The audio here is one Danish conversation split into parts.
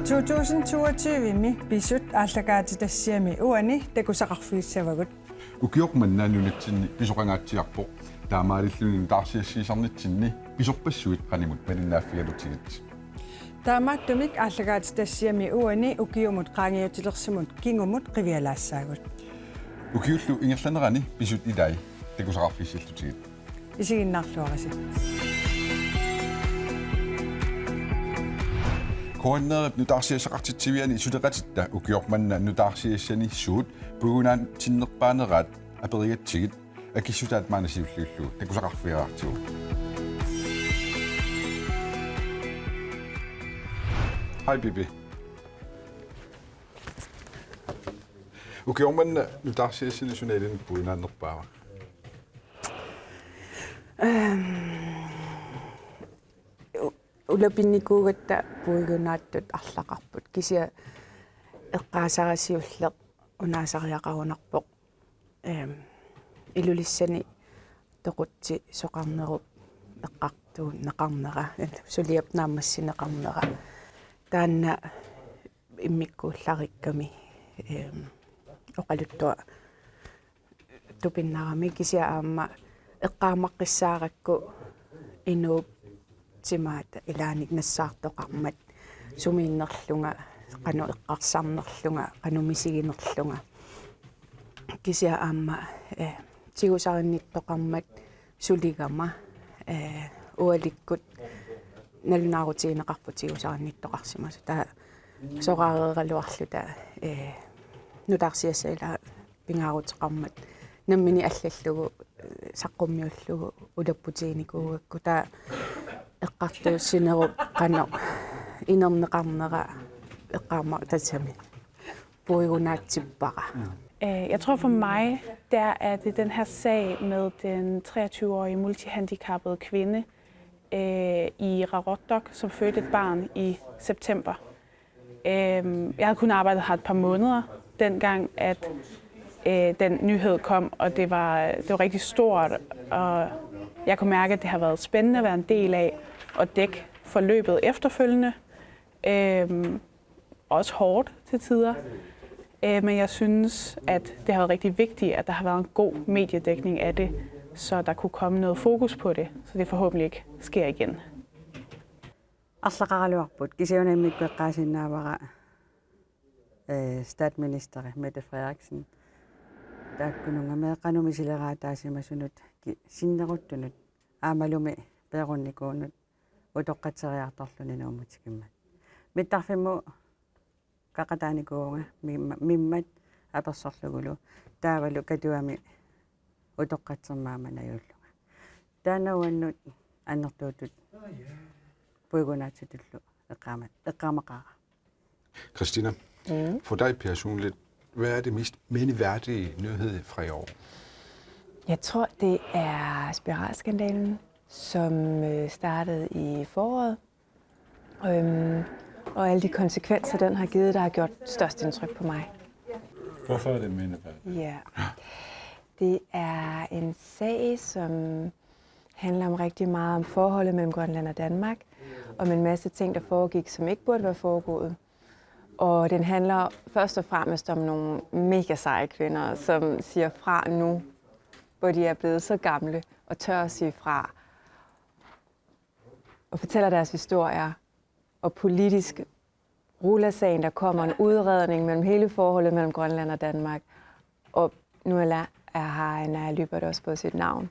2022 pisut ааллакаатитассиами уани такусақарфииссавагут укиорманнаанунатсинни писоқангааtsiarpoq таамаалиллунин таарсиассиисарнитсинни писорпассуит qaнимут малиннааффигалутигит таамааттумик ааллакаатитассиами уани укиумут qaangiutilерсимут кингумут qivиалаассаагут укиуллу ингерланерани писут илай такусақарфииссиллутигит исигиннаарлуараси кооннерит нутаарсиассақартитсивиани сулеқатитта укиорманна нутаарсиассани суут пугунаан тиннерпаанераат аперигатсигит акиссутаат маанасиуллууллу такусақарфиаартигу Hej Bibi. Укиорманна нутаарсиассани суналин пугунааннерпаава улапинникуугатта пуигунааттут арлақарпут кися эққаасарасиуллеқ унаасариақарунарпоқ илулиссани тоқутси соқарнеруп эққартуун неқарнера сулиап наамассинеқарнера таанна иммиккуулларикками оқалуттуа тупиннарами кися аама эққаамаққиссааракку инууп тимаата илааник нассаартоқармат сумииннерлунга қану эққарсарнерлунга қанумисигинерлунга кися аама тигусаринниттоқармат сулигама уаликкут налунаарутигинеқарпу тигусаринниттоқарсимасу таа сораарералуарлута нутаарсиассаила пингаарутеқармат наммини аллаллугу саққуммиуллугу улаппутигиникуугакку таа эққартууссинеру қано инернеқарнера эққаама татсами буигунаатсиппара. Jeg tror for mig, der er det den her sag med den 23-årige multihandicappede kvinde i Rarotok, som fødte et barn i september. Jeg havde kun arbejdet her et par måneder, dengang at den nyhed kom, og det var rigtig stort, og jeg kunne mærke, at det har været spændende at være en del af at dække forløbet efterfølgende. Også hårdt til tider. Men jeg synes, at det har været rigtig vigtigt, at der har været en god mediedækning af det, så der kunne komme noget fokus på det, så det forhåbentlig ikke sker igen. Арлақаралуарпут кисионаммиккуэққаасиннаавара статminister Mette Frederiksen тааккунунга меэққанумисилераатаасимасунут синнеруттунут аамалуми пеерунникуунут утоққатсериарторлуни нуумутикиммат миттарфимму какатааникуунга миммат аперсорлугулу таавалу катуами утоққатсермааманаюллуга таанауаннут аннертуутут puigunaatitullu eqqaamaqaara. Christina, for dig personligt, hvad er det mest mindeværdige nyhed fra i år? Jeg tror, det er spiralskandalen, som startede i foråret. Og alle de konsekvenser, den har givet, der har gjort størst indtryk på mig. Hvorfor er det mindeværdigt? Ja. Det er en sag, som handler om rigtig meget om forholdet mellem Grønland og Danmark, om en masse ting, der foregik, som ikke burde være foregået. Og den handler først og fremmest om nogle mega seje kvinder, som siger fra nu, hvor de er blevet så gamle, og tør at sige fra. Og fortæller deres historier. Og politisk ruller sagen, der kommer en udredning mellem hele forholdet mellem Grønland og Danmark. Og nu har Anna Lybert også fået sit navn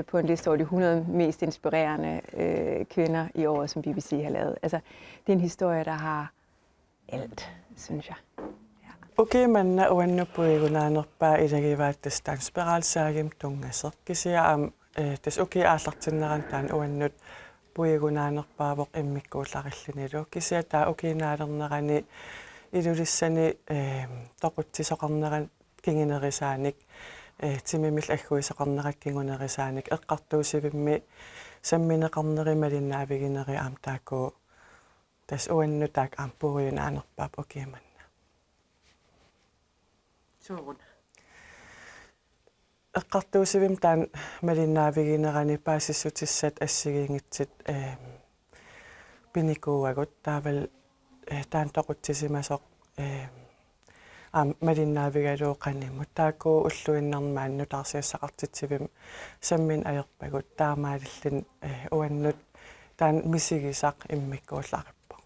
på en liste over de 100 mest inspirerende kvinder i år, som BBC har lavet. Altså, det er en historie, der har alt, synes jeg. Okay, men uannupuigunanerpaa ilagivaattastaan spiraalsaagim tungaserkisiaam tas okay aallartinnerantaan uannut puigunanerpaavoq immikkuullarillunilu kisia taa okay naalernerani ilulissani toquttisoqarneran kinginerisaanik timimil agguisoqarnerat kingunerisaanik eqqartuusivimmi sammineqarnerimalinnaavigинери аамтааку тас уаннутаак аампуриунааnerpaap окиманна Suurun. эққартуусивим таан малиннаавигинерани паассиссутиссат ассигингитсит пиникууагут таавал таантоқутсисимасоқ малиннаавигалуу қаннимут таакку уллуиннэрмаанну таарсиассақартитсивим саммин аерпагут таамаалиллин уаннут таан мисигисақ иммиккууллаариппо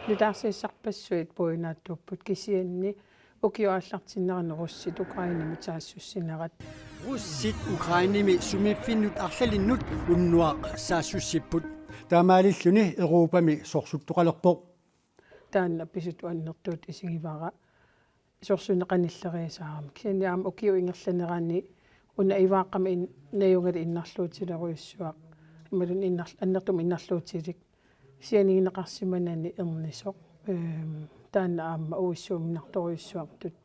лутаарсиассарпассуит пуинааттууппут кисианни укиоаллартиннеринеруссит украинами таассуссинерат руссит украиними сумиффиннут арлалиннут уннуақ саассуссиппут таамаалиллуни европами сорсуттоқалерпоқ таанна писут уаннертуут исигивара сорсунеқаниллериасаарам кисианиаама укиу ингерланераани уна ивааққами наюнгали иннарлуутилеруйуссуақ ималун аннертум иннарлуутилик сианигинеқарсиманани ернисоқ таанна аама уиссууминарторуйуссуартут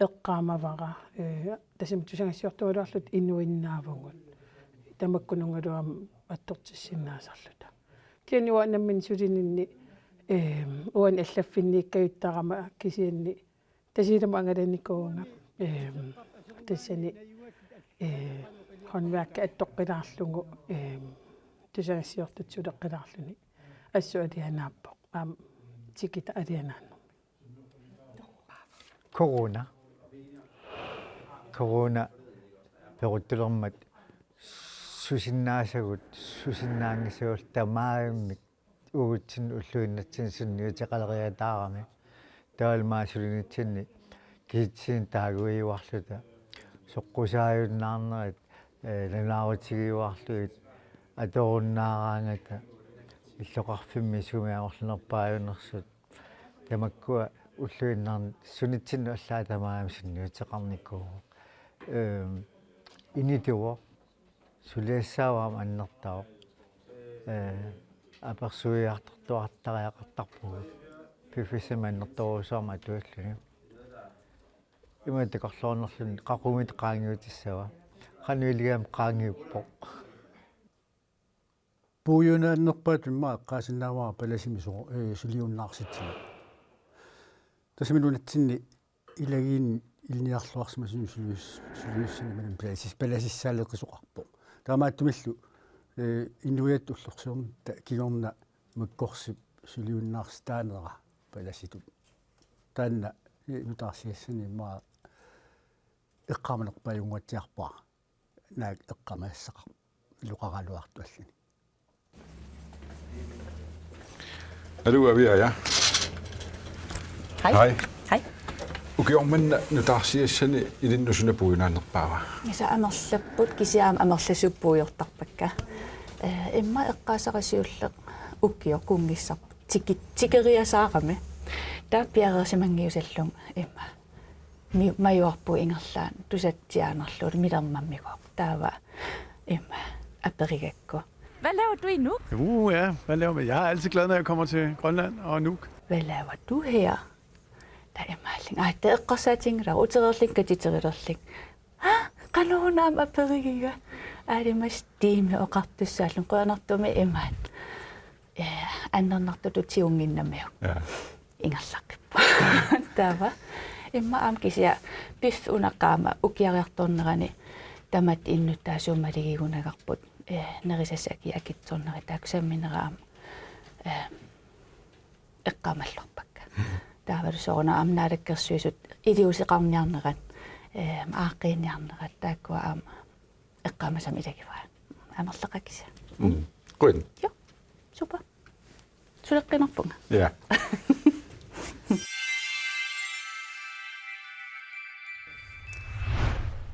эққаамавара тасим тусангассиортуалуарлут инуиннаавгут тамаккунунгалуам аттортиссиннаасарлута кианиуа наммин сулининни уан аллаффиннииккаюттарама кисианни тасилама ангаланикуунга тассани хонваакка аттоққилаарлугу тусангассиортут сулеққилаарлуни ассу алианааппоқ аам тикита алианаанну корона перуттулермат сусиннаасагут сусиннаангисуул тамааммик уутсин уллуиннатсин сунниутеқалериатаарами таалмаасулинитсинни китсин таагуиуарлута соққусааюннаарнерит ланаарутигиуарлуит аторуннаараангата иллоқарфимми сумиаорлунерпааюнерсут тамаккуа уллуиннаарни сунитсинну аллаа тамаами сунниутеқарникуу инитуо сулиассааваам аннертаа аперсуиартартуартариақартарпугу пифисиманнерторусаама туаллуни иматекорлоорнерлун қақумит qaangiutissava qanuiligaam qaangiuppoq пуюнааннерпаат имма эққаасиннааваа паласими сулиуннаарситсина тасминунатсинни илагиин илниарлуарсима сулиуссини манам паласиссаалеқисоқарпо таамааттумиллу инуят уллорсуум кигорна маккорсип сулиуннаарс таанера паласиту таанна нутаарсиассани ма эққаманерпаюнгуатсиарпаа наак эққамаассақар луқаралуартуаллани Er du ved, ja? Hej. Hej. Hej. Okay, men nu der siger sådan i den nusunne bojen bare. Så amerlapput kisiam amerlasuppuujortarpakka. Imma eqqaasarasiulleq ukkior kungissar tikeriasaarami. Taappiareersimangiusallum imma. Majuarpu ingerlaan tusatsiaanerluut milermammiguaq. Taava imma aperigakku. Hvad laver du i Nuuk? Ja, hvad laver jeg? Jeg er altid glad, når jeg kommer til Grønland og Nuuk. Hvad laver du her? Der er malling. Ej, det er qasaating der utererling katitererling. Ha, qanuunaam aperigiga. Ай масти оqartussaallun qoanartumi imaat. Аннернарту тутиунгиннамиу. Ингерлаққиппа. Таава имма аам кися пиф унаққаама укиариарторнерани тамат иннуттаасуумалигигунагарпут нерисассаки акитсорнери тааксамминераам эққамаллорпакка. Таавалу соорна амнаалаккерсуисут илиусеқарниарнерат ааққиниарнерат тааккуа аама эққамасам илагиваа амерлақаккиса. Godt. Ja, super. Сулеққинерпунга. Ja.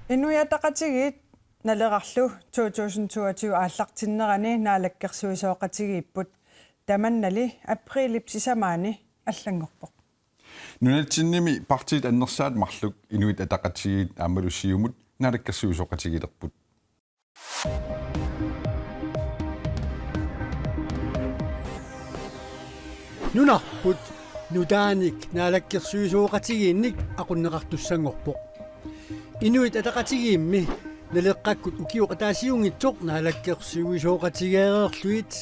Инуятақатигит налерарлу 2022 ааллартиннерани наалаккерсуисооқатигииппут таманнали априлипсисамаани аллангорпоқ. Нунатсинними партиит аннерсаат марлук инуит атақатигит аамалуссиумут наалаккерсуисооқатигилерпут. нунарпут нутааник наалаккерсуисооқатигиинник aqunneqartussangorpoq инуит атақатигиимми налеққаккут укиоқатаасиунгитсоқ наалаккерсуисооқатигеерерлуит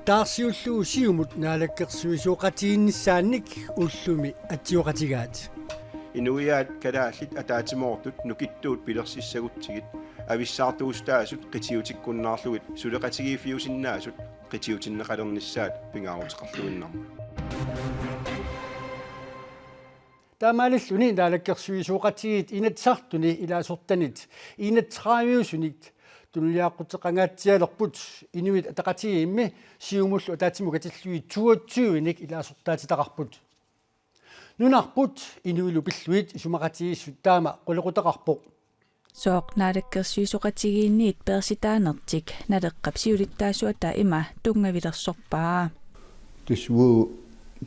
таарсиуллуу сиумут наалаккерсуисооқатигиннссаанник уллуми атсиоқатигаат инуиаат калааллит атаатимоортут нукиттуут пилерсиссагутсигит ависсаартуустаасут qitiutikkunnaarlugit сулеқатигиифиусиннаасут qitiutinneqalernissaat pingaaruteqarluinnarma таамааллуни наалаккерсуисууqatigiit inatsartuni ilaasuortanit inatraamiusunit туллиаққутеқангаатсиалерпут инуит атақатигиимми сиумуллу атаатиму катиллуи 22-ник илаасортаатитақарпут нунарпут инуилу пиллуит исумақатигиссут таама қулеқутеқарпоқ соқ наалаккерсуисоқатигиинниит перситаанертик налеққапсиулиттаасуата има тунгавилерсорпаа тусву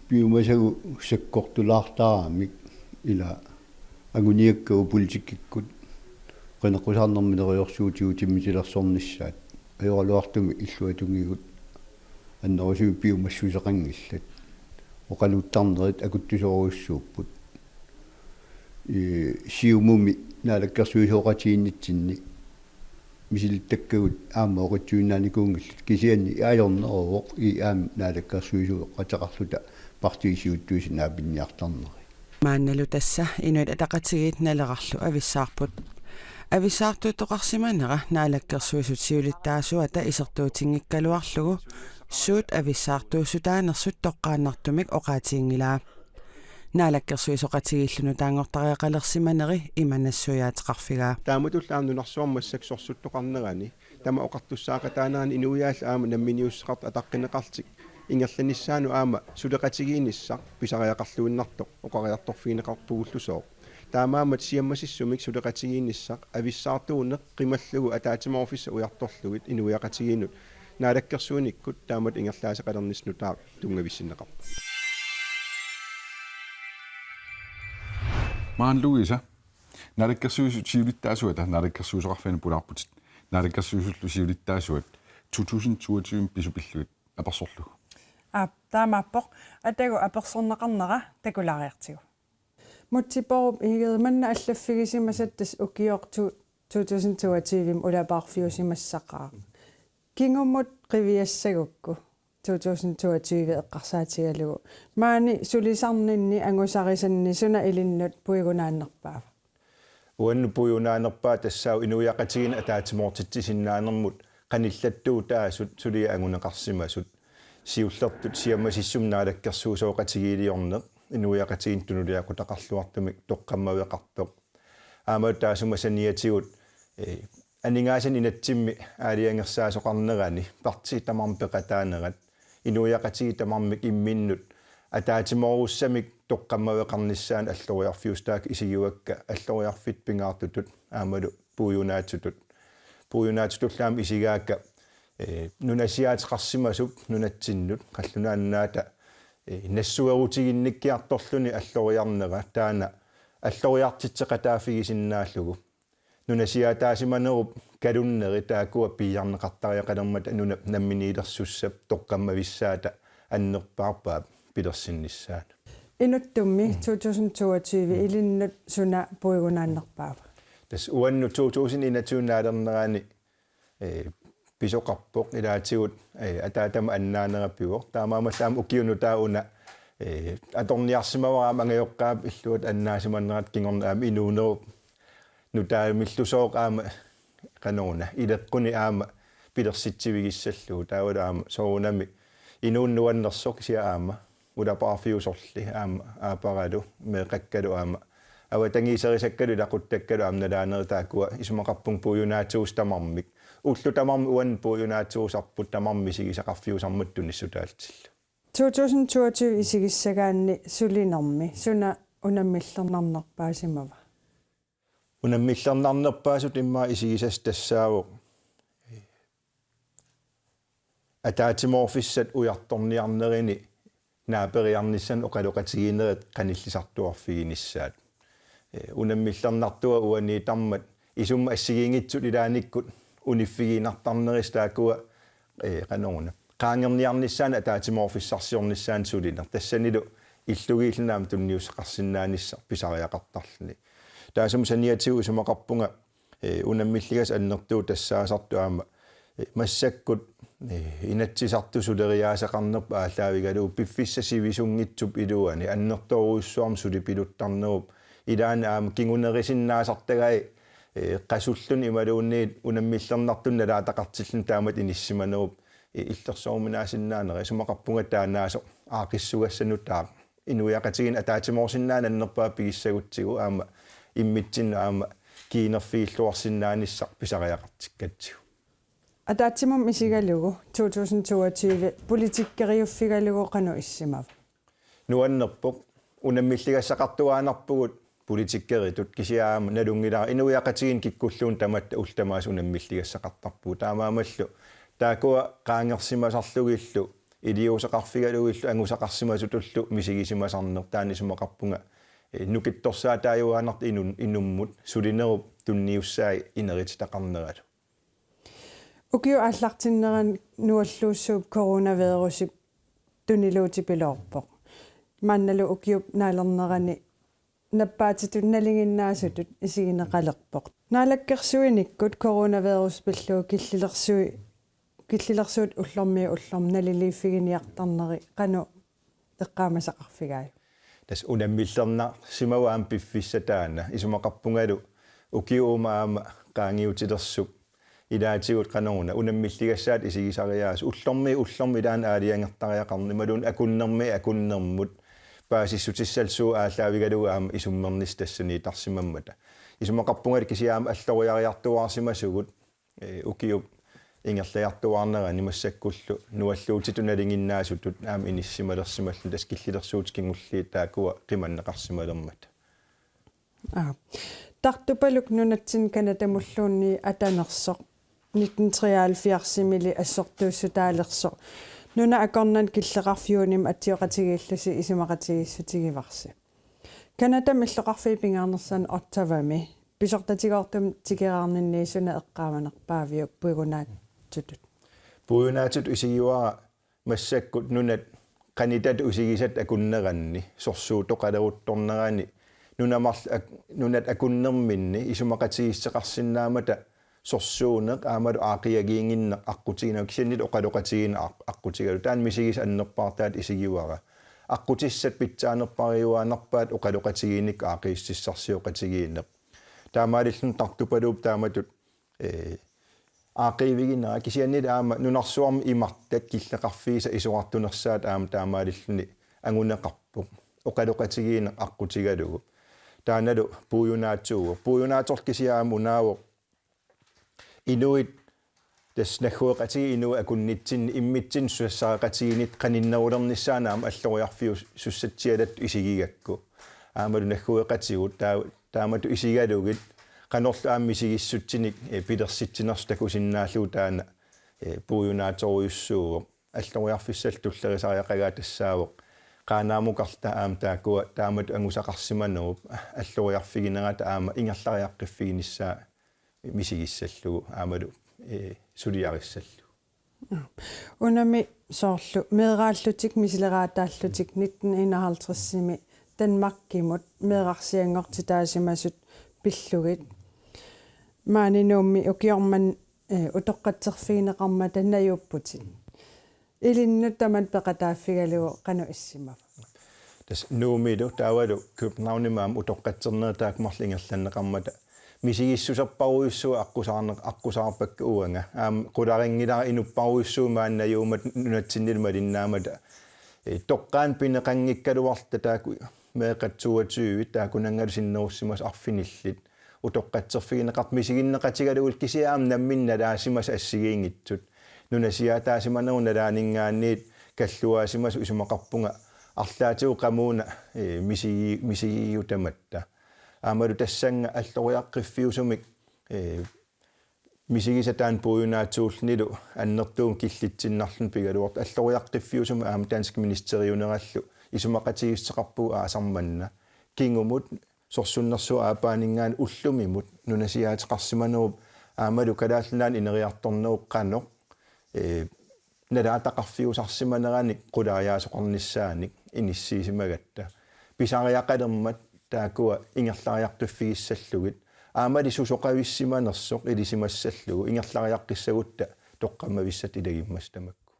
биумасагу саккортулаартаарамик ила агуниаккау политиккиккут qinaqusarnermineриорсуутигу тиммисилерсорниссаат аёралуартуми иллуатунгигут аннерусуу биумассусеқангиллат оқалуттарнерит акуттусоруйуссууппут сиумуми наалаккерсуисооқатииннитсинни мисилиттаккагут аама оқитсуинааникуунгиллут кисианни аажорнеруоқ и аами наалаккерсуисооқатеқарлута партиисиуттуисинаа пинниартарнери маанналу тасса инуит атақатигиит налерарлу ависсаарпут ависсаартуутоқарсиманера наалаккерсуисут сиулиттаасуата исертуутингиккалуарлугу суут ависсаартуусутаанерсут тоққааннартумик оқаатингилаа наалаккерсуисоқатигииллуну таангортариақалерсиманери иманассуяатеқарфигаа тааматуллаарнунарсуаммассаксорсуттоқарнерани тама оқартуссаақатаанаани инуяал аама намминиуссеқарт атаққинеқартик ингерланиссаану аама сулеқатигииниссақ писариақарлуиннартоқ оқариарторфиинеқарпугуллусоо таамаамат сиаммасиссумик сулеқатигииниссақ ависсаартуунеқ қималлугу атаатимоофисса уярторлугит инуяқатигиинут наалаккерсууниккут таамат ингерлаасеқалерниснутаа тунгависсинеқар Maan Louisa, naalekkерсуисут сиулиттаасуата наалаккерсуисоқарфани пулаарпутит наалаккерсуисуллу сиулиттаасуат 2022 писупиллуит аперсорлугу таамааппоқ атагу аперсорнеқарнера такулаариартигу мутсипоруп игерманна аллаффигисимасаттас укиорту 2022 улапаарфиусимассақаа кингуммут қивиассагукку 2022 эққарсаатигалугу маани сулисарнинни ангусарисанни суна илиннут пуигунааннерпаава уанну пуйунаанерпаа тассау инуяқатигин атаатимоортитсиннаанермут qanillаттуу таасут сулия ангунеқарсимасут сиуллертут сиаммасиссум наалаккерсуусооқатигиилиорнеқ инуяқатигин тунулиақутақарлуартумик тоққаммавеқартоқ аама таасумасаниатигут анингаасан инатсимми аалиангерсаасоқарнерани парти тамарпеқатаанерат инуяқатиги тамармик имминнут атаатиморуссамик тоққаммавеқарниссаан аллориарфиустаак исигиуакка аллориарфит пингаартутут аамалу пуюнаатутуллаам исигаакка нунасиаатеқарсимасуп нунатсиннут қаллунааннаата нассуерутигинниккиарторлуни аллориарнера таана аллориартитсеқатаафигисиннааллугу нунасиаатаасиманеруп калуннери таакуа пиярнеқартариақалермат нуна намминиилерсуссап тоққаммависсаата аннерпаарпаа пилерсиннissaat инуттумми 2022 илиннут суна пуигунааннерпаава тас уанну 2021 наалернерани писоқарпоқ илаатигут атаатама аннаанераппиуор таамаамаллаам укиунутауна аторниарсимавара мангайоққаап иллуат аннаасиманнерат кингорнаами инуунеруп нутаамиллусооқ аама канона илеққуни аама пилерситсивигиссаллуу таавала аама соонами инууннуаннерсоқ сиа аама улапаарфиусорли аама аапаралу меқаккалу аама аватангисерисаккалу лақуттаккалу аамналаанери таакуа исумақарпун пуюнаатуус тамармик уллу тамарми уан пуюнаатуусарпут тамарми сигисақарфиусармут туниссутаалтилла 2022 исигиссагаанни сулинерми суна унаммиллернарнерпаасимава унаммиллернарнерпаасут иммаа исигисас тассаавоқ атаатимоофиссат уярторниарнерини наапериарнissan оқалоқатигинерат қаниллисартуарфигиниссаат унаммиллернартуа уаниитармат исумма ассигингитсут илааниккут униффигинартарнерис таакуа канорна qaangerniarnissaana ataatimoorfissarsiornissaан suliner tassannilu иллугииллнаам тунниусеқарсиннаанисса писариақартарлни таасум саниатигу сумақарпунга унаммиллигас аннертуу тассаасарту аама массаккут инатсисарту сулериаасақарнерпа ааллаавигалуу пиффиссасивисунгитсуп илуани аннерторуйуссуарм сулипилуттарнеруп илаана аама кингунерисиннаасартагай qasullun imaluunniit unammiillernertun nalaataqartillun taamat inissimanerup иллерсоорминааsinnaaneri sumaqarpunga taanaaso aaqissugassanutaaq inuiaqatigin ataatimoorsinnaana annerpaa pigissagutigu aama immitsin aama kiinerfiilluarsinnaanissaq pisariaqartikkatsigu атаатсимум исигалугу 2022 политиккериуффигалугу қану иссимав nuannerpoq unammillaгассақартуаанарпугут политиккеритут кисиаама налунгилаа инуиақатигин киккуллуун таматта ултамаас унаммиллигассақартарпуу таамаамаллу таакуа qaangersimasarlugillu илиусақарфигалугиллу ангусақарсимасутуллу мисигисимасарнер таанисумақарпунга нукитторсаа тааюаанарт инуммут сулинеруп тунниуссаи инерититақарнералу укиу ааллартиннеран нуаллууссууп коронавирусип тунилуути пилоорпоқ манналу укиуп наалернерани наппаатитут налингиннаасутут исигинеқалерпоқ наалаккерсуиниккут коронавирус пиллуу киллилерсуут уллормиу налилииффигиниартарнери қану эққаамасақарфигааю тас унаммиллерна симаваам пиффиссатаана исумақарпунгалу укиууmaama qaangiutilersup ilaatigut qanорна унаммиллигассаат исигисариаас уллорми таан аалиангертариақарни малун акуннермут паасиссутиссалсуу ааллаавигалугаама исуммернис тассани тарсимаммата исумақарпунгали кисиаама аллориариартуаарсимасугут укиуп ингерлаяртуаарнерани массаккуллу нуаллуутитуналингиннаасутут аама иниссималерсималлу тас киллилерсуутикингуллии таакуа қиманнеқарсималермат тартупалук нунатсин канатамуллуунни атанерсоқ 1973-мили ассортууссутаалерсоқ нуна акорнан киллеқарфиуним атсиоқатигииллуси исумақатигиссутигиварси канатам иллоқарфи пингаарнерсан оттавами писортатигоортум тигераарнинниисуна эққааманерпаавиук puunaatut usigiuara massakkut nunat qanitat usigisat akunneranni sorsuutoqaleruttornerani nunat akunnerminni isumaqatigisseqarsinnaamata sorsuuneq aamalu aaqiagiinginne aqqutiginau kisiannit oqaloqatigin aqqutigalu taan misigis annerpaartaat isigiuara aqqutissat pitsaanerpariuaanarpaat oqaloqatigiinik aaqiississarsiuqatigiinneq taamaalillun tartupaluup taamatut aaqiiviginaa kisiannit aama nunarsuarmi imartat killeqarfiisa isuartunersaat aama taamaalilluni anguneqarpuq oqaloqatigiineq aqqutigalugu taanalu puuyunaator kisiaama unaawoq inuit tasnagguaqatigi inu akunnitsinni immitsin sussaqatiginit qaninnarulernissaanaama alloriarfiu sussatsialat isigigakku aamalu nagguaqatigut taamatu isigalugit qanorlu aammisigissuttinik pilersitsinerstakusinnaallu taana puuyunaatoriussuuq alloriarfissaltullerisariaqagaa tassaawoq qaanaamuqarta aam taakua taamatu angusaqarsimanerup alloriarfiginerata aama ingerlariaqqiffiginissaa misigissallugu aamalu suliarissallu unami soorlu meeraallutik misileraataallutik 1951-simi Danmarkimut meerarsiangortitaasimmasut pillugit maaninummi ukiorman utoqqatserfiineqarma tannayupputit ilinnut taman peqataaffigalugu qanu issimaf tas nuumilu taawalu Københavnimaam utoqqatsernertaakmarlingerlanneqarmata misigissuserparuissua aqusaarpakka uanga qularingilaa inupparuissuumaannajuumat nunatsinnilumalinnaamata toqqaan pineqanngikkaluarta taaku meeqatsuativi taakunangalu sinnerussimas arfinillit utoqqatserfigineqart misiginneqatigalugut kisiaam namminnalaasimas assigiingitsut nunasiaataasimaneru nalaaningaanniit kalluaasimas isumaqarpunga арлаатиу qamuna misigiyutamatta aamalu tassanga alloriaqqiffiusumik misigisataan puujunaatsuullnilu annertuum killitsinarlun pigaluort alloriaqqiffiusum aam dansk ministeriunerallu isumaqatigisseqarpuu aasarmanna kingumut sorsunnersu aapaaningaan ullumimut nunasiaatiqarsimanerup aamalu kalaallinaan ineriartorneruq qanoq nalaataqarfiusarsimanerani qulaariaasoqarnissaanik inissiisimagatta pisariaqalermat taakua ingerlariartuffigissallugit aamali susoqavissimanersoq ilisimassallugu ingerlariaqqissagutta toqqamavissat ilagimmastamakku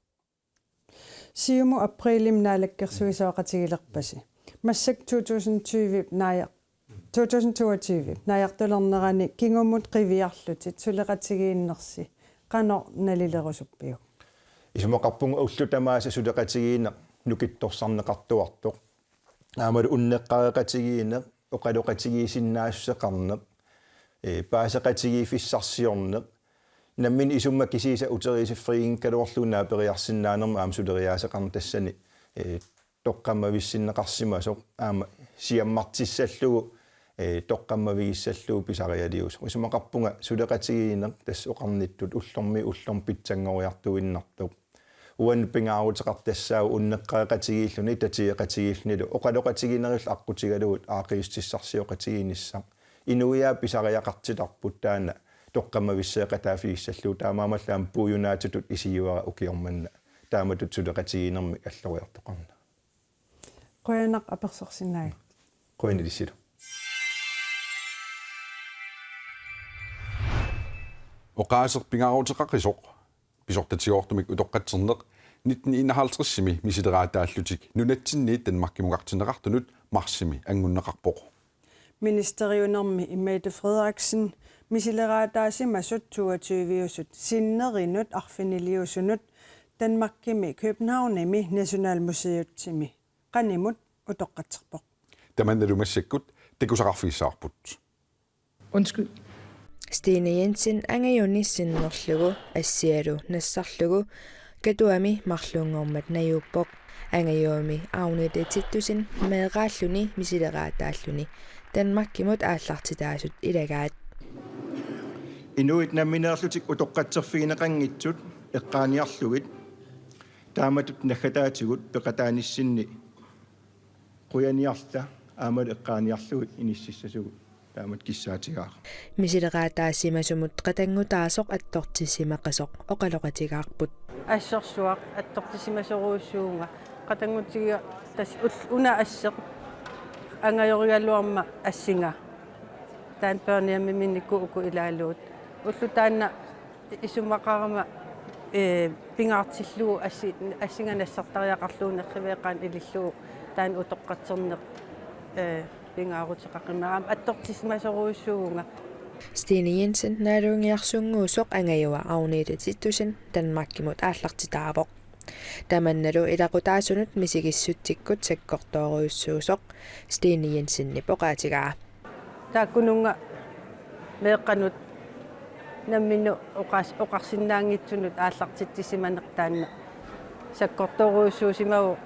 siumu aprilim naalakkersuisooqatigilerpasi massak 2022 naayartulernerani kingumut qiviarlutit suleqatigiinnersi qanor nalilerusuppiu isumaqarpunga ullutamaasa suleqatigiinneq nukittorsarneqartuartoq аамал уннеққареқатигиинеқ оқалоқатигиисиннаассеқарнеқ паасеқатигиифиссарсиорнеқ наммин исумма кисиса утерисиффриин калуорлуунаа периарсиннаанерма аам сулериаасеқарна тассани тоққаммависсиннеқарсимасоқ аама сиаммартиссаллугу тоққаммавигиссаллуу писариалиус исумақарпунга сулеқатигиинеқ тасс оқарниттут уллорм питсангориартуиннартук уан пингаарутеқартассаа уннеққареқатигииллуни татиеқатигииллунилу оқалоқатигинерил аққутигалугут аақиустиссарсиоқатигииниссақ инуиаа писариақартиларпут таана тоққаммависсеқатаафигиссаллуу таамаамаллаам пуюнаатутут исиюара укиорманна тааматут сулеқатигинерми аллориартоқарна qoyanaq apersorsinnaag qoyanilissilo oqaaser pingaaruteqaqisoq pisortatiortumik utoqqatserneq 1951-simi misileraataallutik nunatsinniit Danmarkimugartineqartunut marsimi angunneqarpoq ministeriunermi Mette Frederiksen misileraataasimasut 22-usut sinnerinut arfiniliusunut Danmarkimi Københavnimi Nationalmuseutsimi qanimut utoqqatserpoq tamannalumassakkut takusaqarfiissaarput Undskyld. Stine Jensen angajunni sinnerlugu assialu nassarlugu katuami marluungormat najuppoq angajuami aunitititusin meeqaalluni misileraataalluni Danmarkimut aallartitaasut ilagaat inuit nammineerlutik utoqqatserfigineqanngitsut eqqaaniarlugit taamatut naggataatigut peqataanissinni quyaniarta aamal eqqaaniarlugit inississasugut taamat kissaatigaaq misileraataasimasumut qatangutaasoq attortisimaqasoq oqaloqatigaarput ассерсуақ аттортисимасоруussуунга qatangutiga tas una asseq angajorialluarma assinga taan perniammi minnikku uku ilaaluut ullu taanna isumaqarama pingaartillugu assingannassartariaqarluuneqqiveeqaan ilillugu taan utoqqatserneq pingaaruteqaqimaraam attortisimasoruussuunga Stine Jensen naaluungiarsunguusoq angajua aunitititusin Danmarkimut aallartitaavoq tamannalu ilaqutaasunut misigissuttikkut sakkortooruussuusoq Stine Jensenni poqaatigaa taakkununga meeqqanut namminu oqarsinnaangitsunut aallartittisimaneq taanna sakkortooruussuusimagu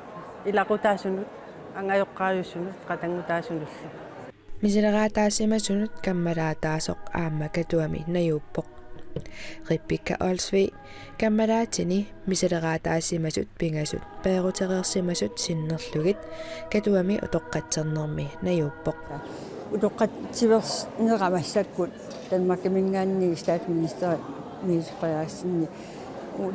ilaqutaasunut angajoqqaayussunut qatangutaasunullu misileraataasimasunut kammalaataasoq aamma katuami najuppoq rippikka olsvi kammalaatini misileraataasimasut pingasut peerutereersimasut sinnerlugit katuami utoqqatsernermi najuppoq utoqqatsiversneramassakut Danmarkimingaanni statsminister Mette Frederiksen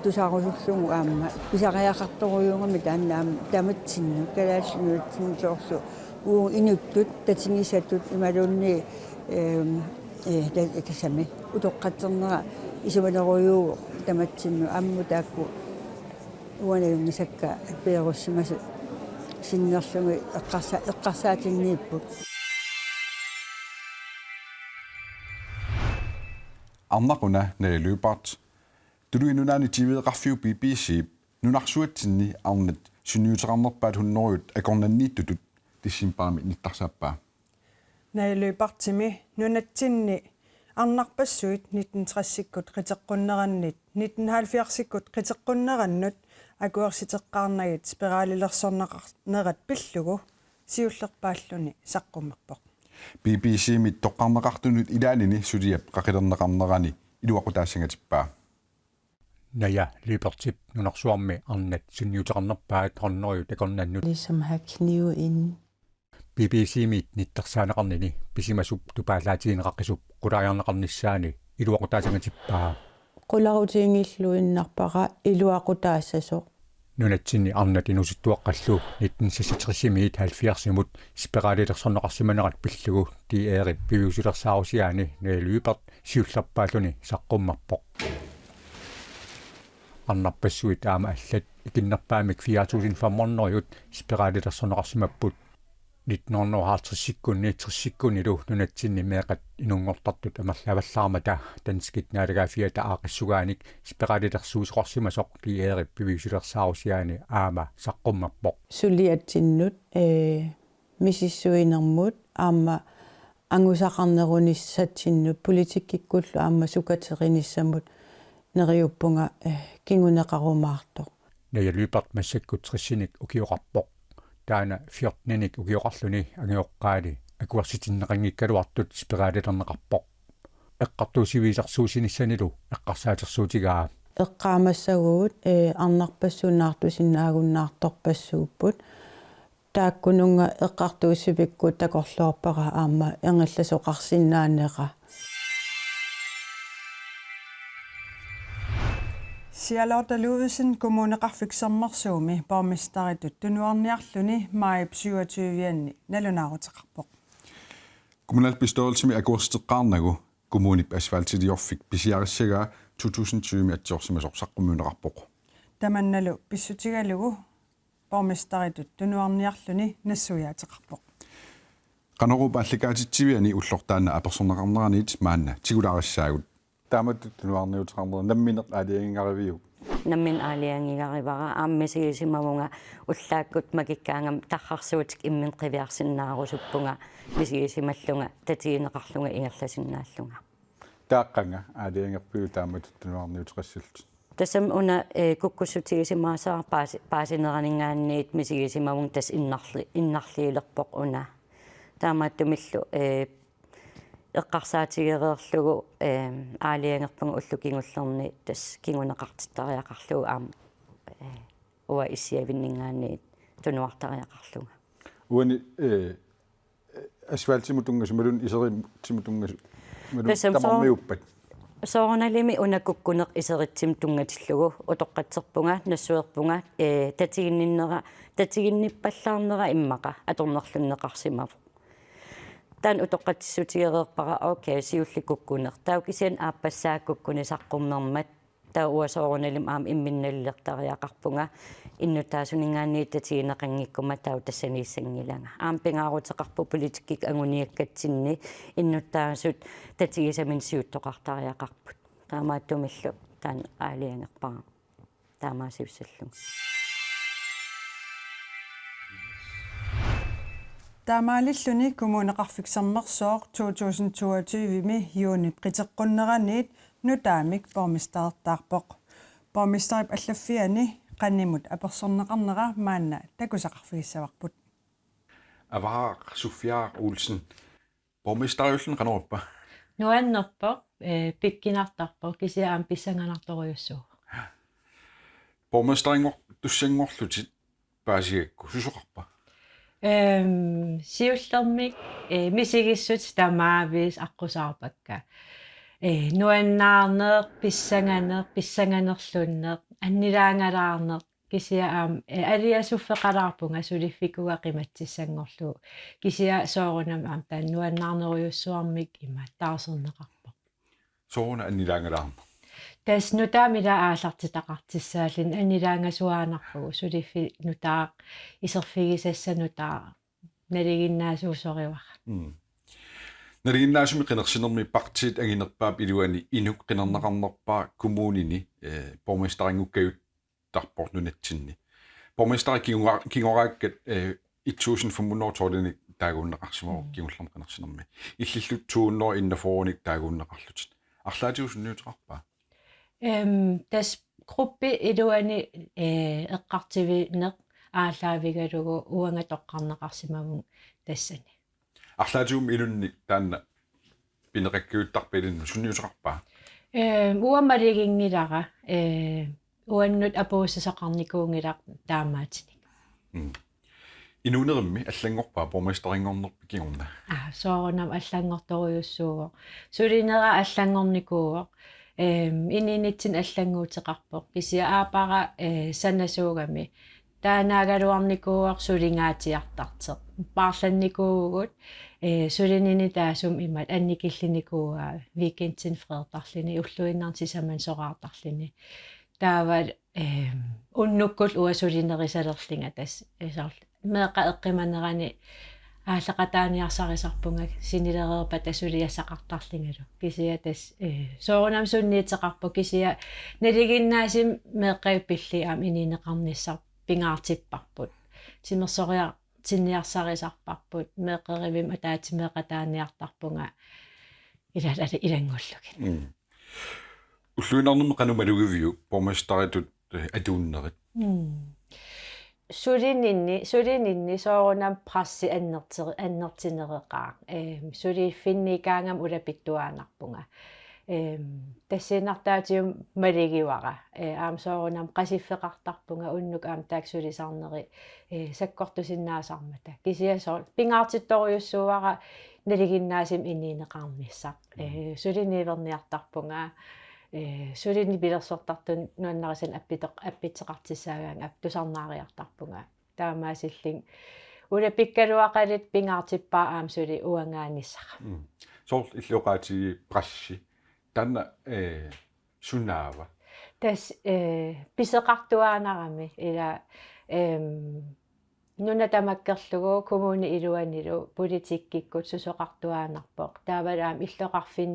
tusaarusullugu aamma pisariaqartoruyungami taannaam tamatsinnu kalaallunuutsinsoorlu inuttut tatingisatut imalunni tasami utoqqatsernera isumaleruyuugu tamatsinnu ammu taakku uanalungisakka peerussimasu sinnerlugi eqqarsaatinniipput arnaquna nalupart tuluinunaani tivideqarfiu BBC nunarsuatsinni arnat sunniuteqarnerpaat hunnorut akornanniittutut tissimpaami nittarsappaa nalupартими nunatsinni arnarpassuit 1960-sikkut qiteqqunnerannit 1970-sikkut qiteqqunnerannut akuersiteqqaarnagit spiraalilersornerat pillugu siullerpaalluni saqqummerpoq BBC mit toqqarneqartunut ilaanini suliap qaqilerneqarnerani iluaqutaasingatippaa naja lipertip nunarsuarmi arnat sunniuteqarnerpaat qornoriut akornannut ligesom have knive inde BBC mit nittersaaneqarnini pisimasup tupaalaatiineqaqqisup qulariarneqarnissaani iluaqutaasingatippaa qullarutiingilluinnarpara iluaqutaassasuq nunatsinni arnat inusittuaqqallu 1960-simiit 70-simut spiraalilersorneqarsimanerat pillugu tieri piviusilersaarusiaani naaluypert siullerpaalluni saqqummarpoq arnarpassuit aama allat ikinnerpaamik 4500 spiraalilersorneqarsimapput 1950-sikkunnilu nunatsinni meeqat inungortartut amarlavallaarmata tanskit naalagaafiata aaqissugaanik spiraalilersuusoqarsimasoq tieri piviusilersaarusiaani aama saqqummarpoq suliatsinnut мисиссуинермут аама ангусақарнерунissatsinнут политиккиккуллу аама сукатериниссамут нериуппунга кингунеқарумаарто Når løbert med sikkert træsinik og kiorappok, der er 14 og kiorasluni og kiokkadi, at kunne sætte en ring i kaduartut spiradet den rappok. Eqqartuusiviisarsuusinissanilu eqqarsaatersuutigaa eqqaamassaguut arnarpassunaartussinaagunnaartorpassuupput taakkununga eqqartuusipikkut takorluorpara aama engallasoqarsinnaaneqa Charlotte Ludvigsen, kommuneqarfiksermersuumi borgmestaritut tunuarniarluni maip 27 nalunaaruteqarpoq. Kommunalbeståelse med agursteqarnagu kommunip asfaltitiorfik pisiarissigaa 2020 atjorsimasorsaqqumunerarpoq. Tamannalu pissutigalugu borgmestaritut tunuarniarluni nassuyateqarpoq. Qanorupa allakaatitiviani ullortaanna apersorneqarneraniit maanna tigulaarisaagut taamatut tunuarniuteqarner nammineq aaliangingariviu nammin aaliangingarivaqa aammisigisimavunga ullaakkut makikkaangam tarrarsuutik immin qiviarsinnaarussuppunga misigisimallunga tatigineqarlunga ingerlasinnaallunga taaqqanga aaliangerpiu taamatut tunuarniuteqassult tasam una kukkussutigisimaasaa paasineraninngaanniit misigisimavung tas innarliilerpoq una taamattumillu eqqarsaatigereerlugu aaliangerpunga ullukingullerni tas kinguneqartittariaqarlugu aam uwa issiavinningaanniit tunuartariaqarluga uani asfaltimutungasmalun iserimutungas malun tamarmiuppat soornalimi unakukkuneq iseritsim tungatillugu utoqqatserpunga nassuerpunga tatiginnippallarnera immaqa atornerlunneqarsimavu tan utoqqatissutigereerpara okay siullikukkuner taukisian aappassaakkukkuni saqqummermat taa uasoornalim aam imminnallertariaqarpunga innutaasuningaanni tatigineqangikkuma tau tassaniissangilanga aam pingaaruteqarpu politikkik anguniakkatsinni innuttaasut tatigisamin siuttoqartariaqarput taamaattumillu taan aaliangerpara taamaasivsallunga Taamaalilluni kommuneqarfiksermersoor 2022 juuni qiteqqunneraniit nutaamik borgmestaartaarpoq borgmesterip allaffiani qannimut apersorneqarnera maanna takusaqarfigissavaqput Avaaq Sofia Olsen borgmestarullen qanoruppa nuannerpoq pikkinartarpoq kisiaam pissanganartoriussuu borgmestaringor tussangorlutit paasiakku susoqarpa siullermik misigissut tamaavis aqqusarpakka nuannaarneq pissanganerlunneq annilaangalaarneq kisiaam aliasuffeqalarpunga suliffikuga qimatsissangorlu kisia soorunam aam taan nuannaarneriussuarmik imaattaaserneqarpoq sooruna annilaangalaarneq tas nutaamila aallartitaqartissaallin annilaangasuaanarpugu suliffi nutaa iserfigisassa nutaa naliginnaasuusoriuaq naliginnaasumi qinersinermi partit anginerpaap iluani inuk qinerneqarnerpaa kommunini borgmestaringukkayut tarport nunatsinni borgmestari kingoraakkat 1500 taaguunneqarsimaru kingullerm qinersinermi illillut 200 innaforunik taaguunneqarlutit арлаатиусунниутеқарпаа tas gruppi iluani eqqartivineq аалаавигалугу уангатоққарнеқарсимавун тассани арлаатиум илунни таанна пинеқаккиуттарпилин сунниутеқарпаа уаммалигингилара уаннут апуусасақарникуунгилақ таамаатиник инунеримми аллангорпаа боргместерингорнерпи кигорна соорунам аллангорторуйуссууго сулинера аллангорникууго ининитсин аллангуутеқарпоқ кисия аапара саннасуугами таанагалуарникууар сулингаатиартартеқ паарланникуугут сулинини таасум имат анникиллиникуугаа викендсин фредтарлини уллуиннартисаман сораартарлини таавал уннуккул уасулинерисалерлинга тас меэқа эққиманерани ааллақатааниарсарисарпунга синилереерпа тасулиассақартарлингалу кисия тас соорунам сунниитеқарпу кисия налигиннаасим меэққайппилли аам ининеқарниссар пингаартиппарпут симерсориа tinniarsariisarparput meeqerivim ataatimeeqataaniartarpunga ilangullukin уллуинарнэрмэ канумалугивиу помастаритут атууннерит сулининни соорунам прасси аннертинереқаа сулиффинникаангам улапиттуаанарпунга тассинартаатиум малигивара аам соорунам қасиффеқартарпунга уннук аам тааксулисарнери саккортусиннаасармата кисиасоо пингаартитториуссуара налигиннаасим инниинеқарниссақ сулинниверниартарпунга сулинни билерсортартун нуаннарисан аппитеқартиссаагаан аптусарнаариартарпунга таамаасиллин улапиккалуақалит пингаартиппаа аам сули уангааниссаqa соор иллоqaati прасси танна сунаава тас писеқартуаанарами ила нуна тамаккерлугу коммуни илуанилу политиккиккут сусоқартуаанарпоқ таавалаам иллоқарфин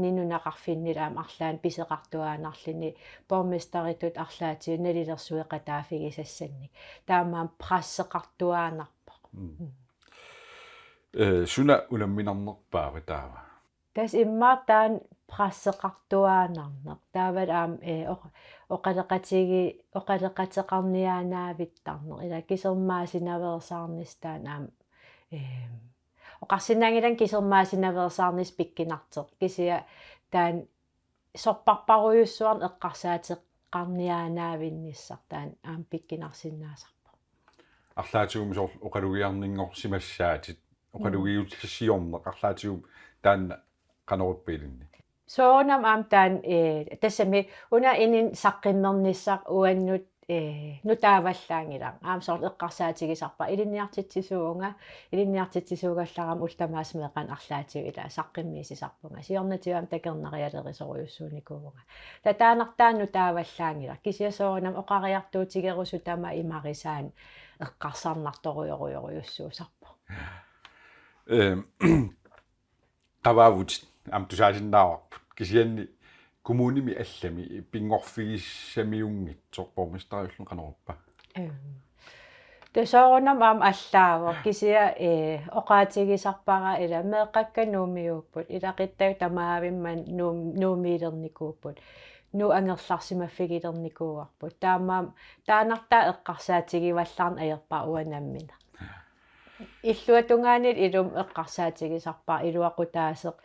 нинунақарфиннилаам арлаан писеқартуаанарлини борместаритут арлаати налилерсуеқатаафигисассанник таамаам прассеқартуаанарпоқ суна уламминарнерпаава таава тас иммаатаан прассеқартуаанарнеқ таавалаам оқалеқатеқарниаанаавиттарнер ила кисермаасинаверсаарнистаан аам оқарсинаангилан кисермаасинаверсаарнис пиккинартеқ кисия таан сорпарпаруйуссуарн эққарсаатеққарниаанаавинниссар таан аам пиккинарсинаасарпо арлаатигум соор оқалугиарнингор симассаатит оқалугиутсиорнеқ арлаатигум таанна каноруппилинни соонам аам таан тассами уна инин саққиммерниссақ уаннут нутааваллаангилар аам соор эққарсаатигисарпа илинниартитсуугалларам ултамаас меқан арлаатиг ила саққиммиисисарпунга сиорнатиуам такернериалерисориуссууникуунга татаанартаан нутааваллаангилар кисиасоонам оқариартуутигерусу тама имарисаан эққарсарнарторуйоруйоруйуссуусарпо qavaavut amtusaasinnaawarput kisianni kommunimi allami pingorfigissamiungitsoq pormestariullun qanoruppa тесоорунам аам аллаавор кисия оқаатигисарпара ила меэққаккануумиуппут илақиттаг тамаавимман нуумиилерникууппут ну ангерларсимаффигилерникууарпут таамаам таанартаа эққарсаатигиваллаарн аерпаа уанаммина иллуатунгаанит илум эққарсаатигисарпаа илуақутаасеқ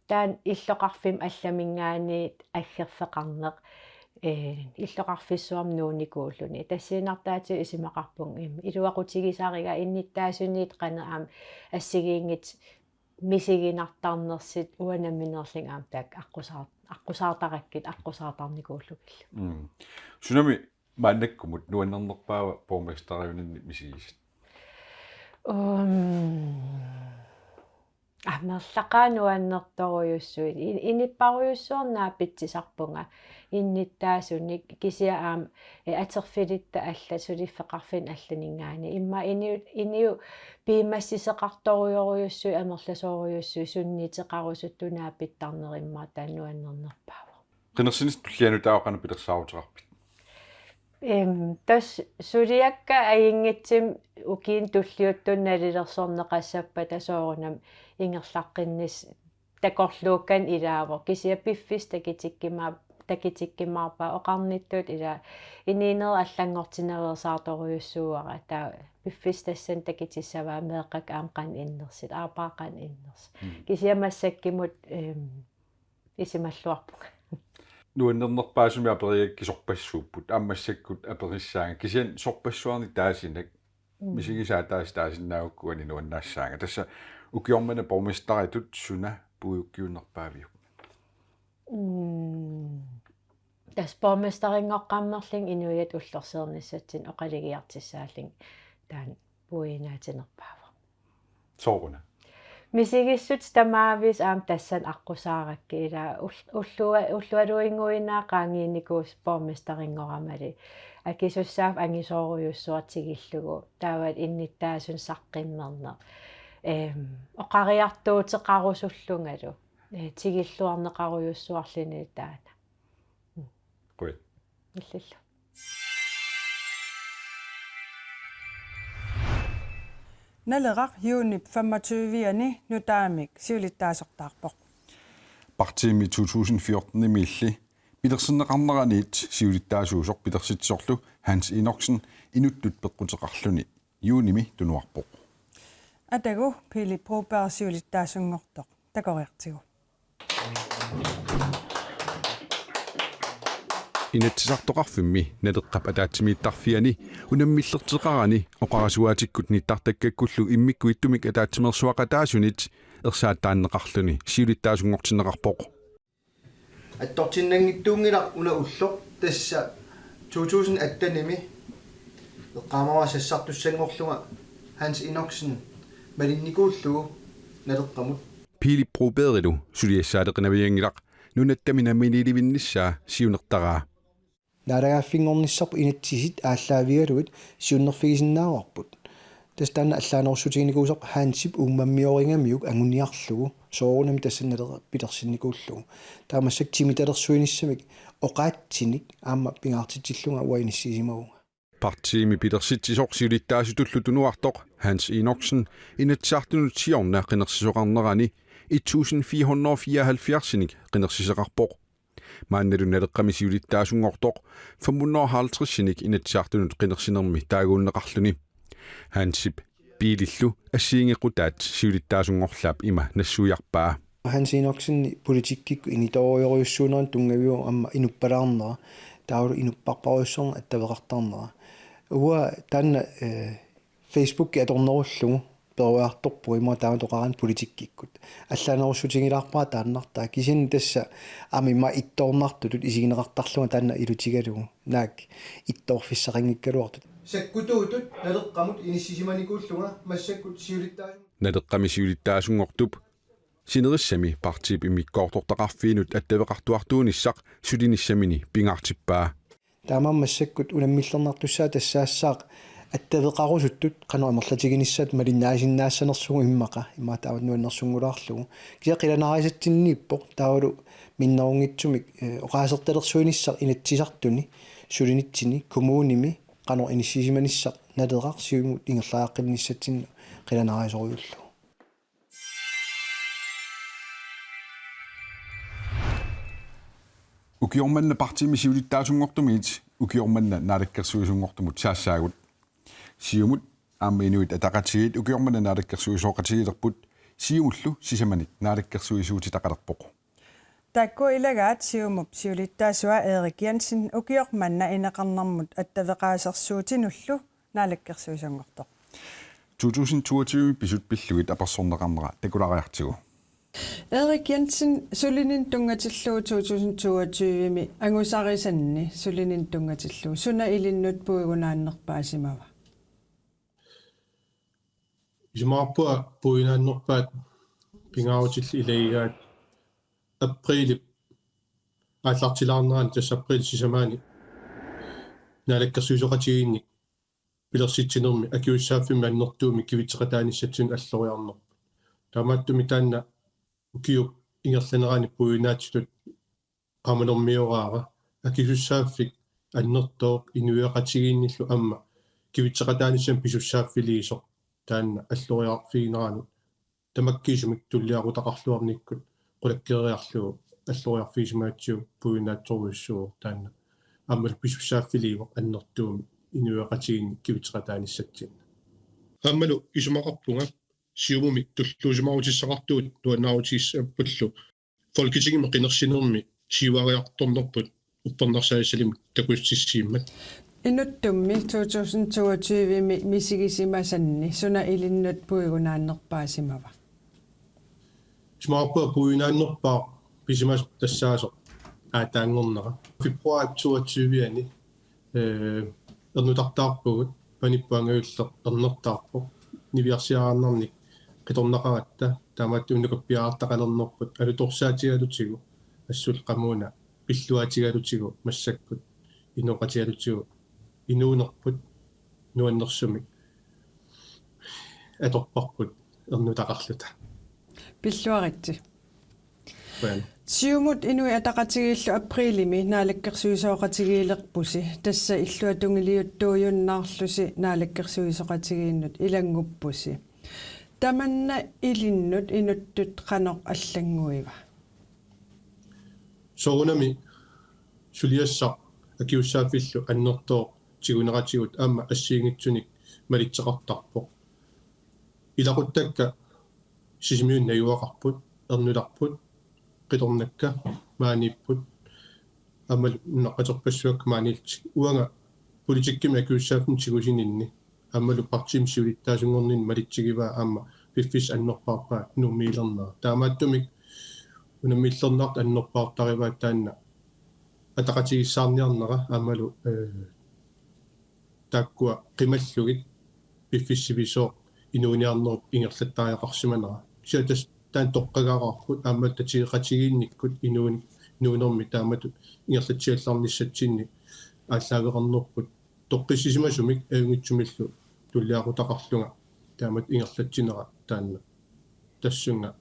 таан иллоқарфим алламингаани аггерфеқарнеқ иллоқарфиссуам нууникууллуни тассиинартаати исимақарпун илуақутигисарига инниттаасуниит қанаам ассигиингит мисигинартарнерсит уанамминерлин аам таак аққусаартараккит аққусаартарникууллугилла сунами мааннаккумут нуаннернерпаава порместариунинни мисигисит амерлақаануаннерторуйуссуит иниппаруйуссуарнаа питсисарпунга инниттаасуник кисиа аам атерфилитта алла сулиффеқарфин алланингаани имма иниу пиимассисеқарторуйоруйуссуи амерласооруйуссуи сунниитеқарусуттунаа питтарнериммаа тааннуаннернерпаава qinерсинис туллиану таақана пилерсаарутеқарпит тас сулиакка аингитсим укиин туллиуттунналилерсорнеқассаппа тасоорунам ингерлаққиннис такорлууккан илаавор кисия пиффис такитиккимаарпаа оқарниттут ила иниинер аллангортиневерсаарторуйуссууара таа пиффис тассан такитиссаваа меэққак аамқан иннерсит аапааққан иннерс кисия массаккимут исималлуарпук нуаннернерпаасуми апериак кисорпассууппут ааммассаккут апериссаага кисиан сорпассуарни таасинак мисигисаа таасиннаавуккуани нуаннаассаага тасса укиормана порместаритут суна пуйуккиуннерпаавиу тас порместарингоққаммерлин инуят уллерсеерниссатсин оқалигиартиссааллин таан пуинаатинерпаава соруна мисигиссут тамаавис аам тассан аққусааракки ила уллуалуингуинаа qaangiinikуус порместарингорамали акисуссаав ангисооруйуссуартигиллугу таават инниттаасун саққиммернер оқариартуутеқарусуллунгалу тигиллуарнеқаруйуссуарлини таана Great. иллилла налерaq юунip 25-ани нутаамик сиулиттаасортаарпоқ Partimi 2014 milli Petersenneqarneraniit siulittaasuusoq Petersitsorlu Hans Enoksen inuttut peqqutеқарлuni юуними тунуарпоқ атагу пили проперсиулиттаасунгортоқ такориартигу Inatsisartoqarfimmi nateqqap ataatimiittarfiani unammillerteqarani oqarasuaatikkut nittartakkakullu immikkuittumik ataatimersuaqataasunit ersaattaanneqarluni siulittaasungortinneqarpoq атторсиннангиттуунгилар уна уллоқ тасса 2018-ними эққамавасассартуссангорлунга Hans Enoksen малинникууллугу налеққамут Pili probeerilu suliassaateqinaviangilaq nunattamina siunertaraa нарагаффингорниссарпу инатсисит ааллаавигалугит сиуннерфигисиннааварпут тастаана аллаанерсутигникуусарпу хаансип ууммаммиорингамиук ангуниарлугу соорунами тассанналера питерсинникууллугу таамассак тимиталерсуиниссамик оқаатсиник аама пингаартитсиллунга уаиниссисимагунга Partimi Petersitsorq siulittaasutullu tunuartoq Hans Enoksen inatsartunut siornaa qinersisoqarnerani 1474-nik qinersiseqarpoq maannalu naleqqami siulittaasungortoq 550-nik inatsartunut qinersinermi taaguunneqarluni Hansip piilillu assiingequtaat siulittaasungorlaap ima nassuiarpaa Hans Enoksen politikkikku initorioriussuuneran tungaviu amma inuppalaarnera taulu inupparparuissorna attaveqartarnera uwa taanna Facebook atornerullugu peruartorpu imma taamatoqaran politikkikkut allaanerussutigilaarpaa taannartaa kisin tassa amimma ittoornartutut isigineqartarlunga taanna ilutigalugu naak ittoorfissaqangikkaluartut sakkutuutut naleqqamut inissisimanikulluga massakkut siulittaasum naleqqami siulittaasungortup sinerissami partip immikkoortortaqarfiinut attaveqartuartuunissaq sulinissamini pingaartippaa taamammassakkut unammillernertussaa tassaassaq attaveqarusuttut qanu amerlatiginissat malinnaasinnaasanersugu immaqa imma taamat nuannersungulaarlugu kisia qilanaraisatsinniippoq taulu minnerungitsumik oqaasertalersuinissaq inatsisartuni sulinitsini kommunimi qanu inissiisimanissaq naleqaq siumut ingerlaaqqinnissatsinnu qilanaraisoruyullu ukiormanna partimi siulittaasungortumit ukiormanna naalakkersuisungortumut saassaagut siumut aammiinuit ataqatigit ukiormanna naalakkersuisoqatigilerput siumullu sisamanik naalakkersuisuutitaqalerpoq takku ilagaat siumup siulittaasua Erik Jensen ukiormanna ineqarnermut attaveqaasersuutinullu naalakkersuisungortoq 2022 pisut pillugit apersorneqarnera takulariartigu Erik Jensen sulinin tungatillu 2022-mi angusarisanni sulinin tungatillu suna ilinnut puigunaannerpaasimava Ismaarpua puinaannerpaat pingaarutil ilaigaat aprilip aallartilaarneraan tass april sisamaani naalakkersuisoqatigiinnik pilersitsinermi akiussaaffimmi annertuumi kivitseqataanissatsun alloriarner taamaattumi taanna ukiup ingerlanerani puinaatitut qamanermioraara akiussaaffik annertooq inuiaqatigiinnillu amma kivitseqataanissam pisussaaffiliisoq taanna alloriarfiinerani tamakkiisumik tulliaqutaqarluarnikkut qulakkeriarlugu alloriarfiisimaatsiu puinaatsoruissugu taanna аммал писуссааффиливо аннертуumi инуяqatiginni kivitseqataanissatsin аммалу исумақарпунга сиумуми туллуусимарутиссақартуут нуанаарутиссаппуллу фолкитигиме қинерсинерми сивариарторнерпут уппернарсаасалими такуссиссииммат инуттумми 2022-ми мисигисимасанни суна илиннут пуигунааннерпаасимава смаарпуа пуинааннерпаа писимас тассаасо аатаангорнера фебруар 22-ани эрнутартаарпугут паниппуангаюллер эрнертаарпу нивиарсиаарнарник қиторнақаратта таамааттууннукаппиаартақалернерпут алуторсаатигалутигу ассул қамууна пиллуатигалутигу массаккут инуқатигалутигу инуунерпут нуаннерсумик аторпарпут эрнутақарлута пиллуаритси сиумут инуи атақатигииллу априлими наалаккерсуисооқатигиилерпуси тасса иллуатунгилиуттуйуннаарлуси наалаккерсуисоқатигииннут илангуппуси Tamanna ilinnut inuttut qanoq аллангуива. Sounami suliassaq akiussaaffillu annertoo tiguneratigut aamma assiingitsunik malitseqartarpoq. Ilaquttakka sisimiunna yuaqarput ernularput qitornakka maaniipput amal naqaterpassuak maaniiltik uanga politikkimi akiussaaffin tigusininni аммалу партимсиулиттаасунгорнин малитсигиваа аама пиффис аннерпаарпаа нуммиилернаа таамааттумик унаммиллернарт аннерпаартариваа таанна атақатигиссаарниарнера аамалу таккуа қималлугит пиффиссивисоо инуниарнеруп ингерлаттариақарсиманера сиатас таан тоққагаарарпут аамат татигеқатигиинниккут инуунерми тааматут ингерлатсиаллаарниссатсинни ааллаагеқарнерпут тоққиссисимасумик аагитсумиллу туллиақутақарлунга таамат ингерлатсинера таанна тассунга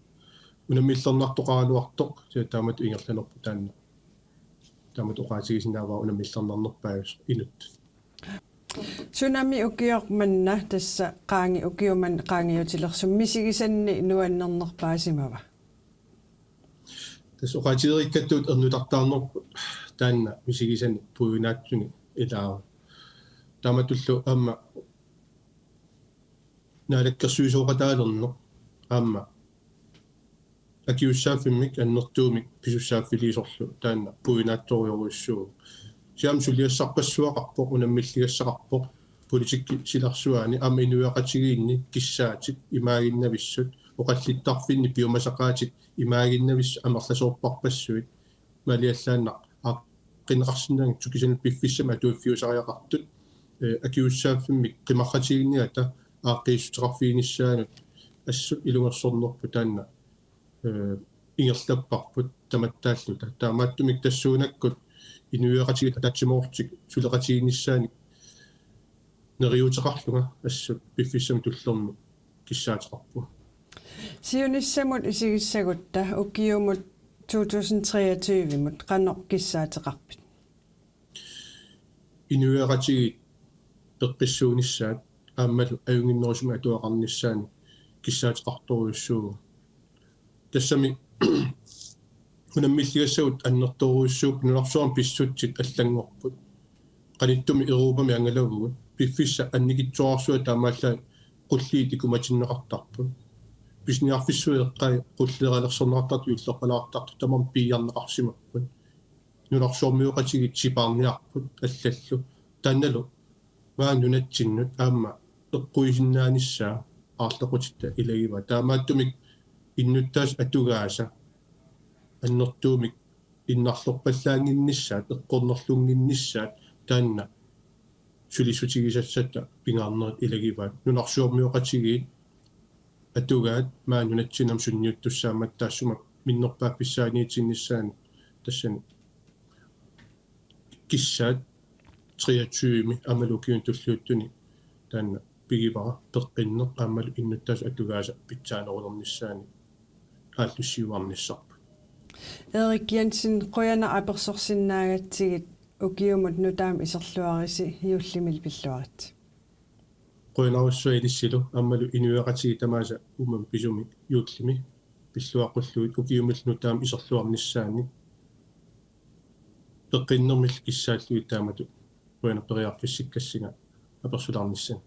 унаммиллернартоқаралуартоқ сиа таамат ингерланерпу таанна таамат оқаатигисинааваа унаммиллернарнерпаагус инут Tsunami ukiormanna tassa qaangi ukiuman qaangiutilerсum misigisanni nuannernerpaasimava. Тас оқаатигериккаттуут ернутартаарнерпу таанна мисигисани пуйунаатсуни илаа тааматуллу аама налаккерсуисооqataалерно аама акиуссааффиммик аннертуумик писуссааффилисорлу таанна пуйунаатториоруссуу сиам сулиассарпассуақарпоқ унаммиллигассақарпоқ политикки силарсуаани аама инуяқатигиинни киссаатик имаагиннависсут оқаллиттарфинни пиумасақаатик имаагиннависс амерласоорпарпассуит малиаллааннақ қинеқарсинаанг тукисани пиффиссама туиффиусариақартут акиуссааффиммик қимарратигинниата ааққииссутеқарфииниссаанут ассут илунгерсорнерпу таанна ингерлаппарпут таматтааллута таамааттумик тассуунаккут инуяқатигит ататсимоортик сулеқатигинниссааник нериутеқарлунга ассут пиффиссами туллерми киссаатеқарпу Сиунissamut isигиссагутта укиумут 2023-мут qanoq киссаатеқарпит. Инуяқатигит пеққиссуунissaат ааммалу аюнгиннерусума атуақарниссаани киссаатеқарторуйуссуу тассами унаммиллигассагут аннерторуйуссууп нуларсуарм писсутсит аллангорпут qaниттуми Европами ангалагугут пиффисса анникитсуарсуа таамааллаа qulliit икуматиннеқартарпут писниарфиссуеққай qulleralерсернеқартарту юллерпалаартарту тамам пиярнеқарсимаппут нуларсуармиоқатигит сипаарниарпут аллаллу таанналу маанунатсиннут аама эққуисиннааниссаа аарлеқутитта илагива таамааттумик иннуттаас атугааса аннертуумик иннарлорпаллаангинниссаат эққорнерлунгинниссаат таанна сулисутигисассатта пингаарнерит илагиваат нунарсуормиоқатигиит атугаат маанунатсинам сунниуттуссаамат таассума миннерпаапписсааниитсиннissaани тассани киссаат 23-ми амалукиун туллууттуни таанна пигивара пеққиннеқ аамалу иннуттаас атугааса питсаанерунернissaани ааллуссиуарниссарпу Erik Jensen qoyana apersorsinnaagatsigit ukiumut nutaam iserluarisi hiullimil pilluarit. qoinarussуилиссилу аммалу инуяқатиги тамааса умам писуми юутлими пиллуаққуллуит укиумил нутаам исерлуарниссаани пеққиннермил киссааллуит таамату qoina периарфиссиккассига аперсулаарнissan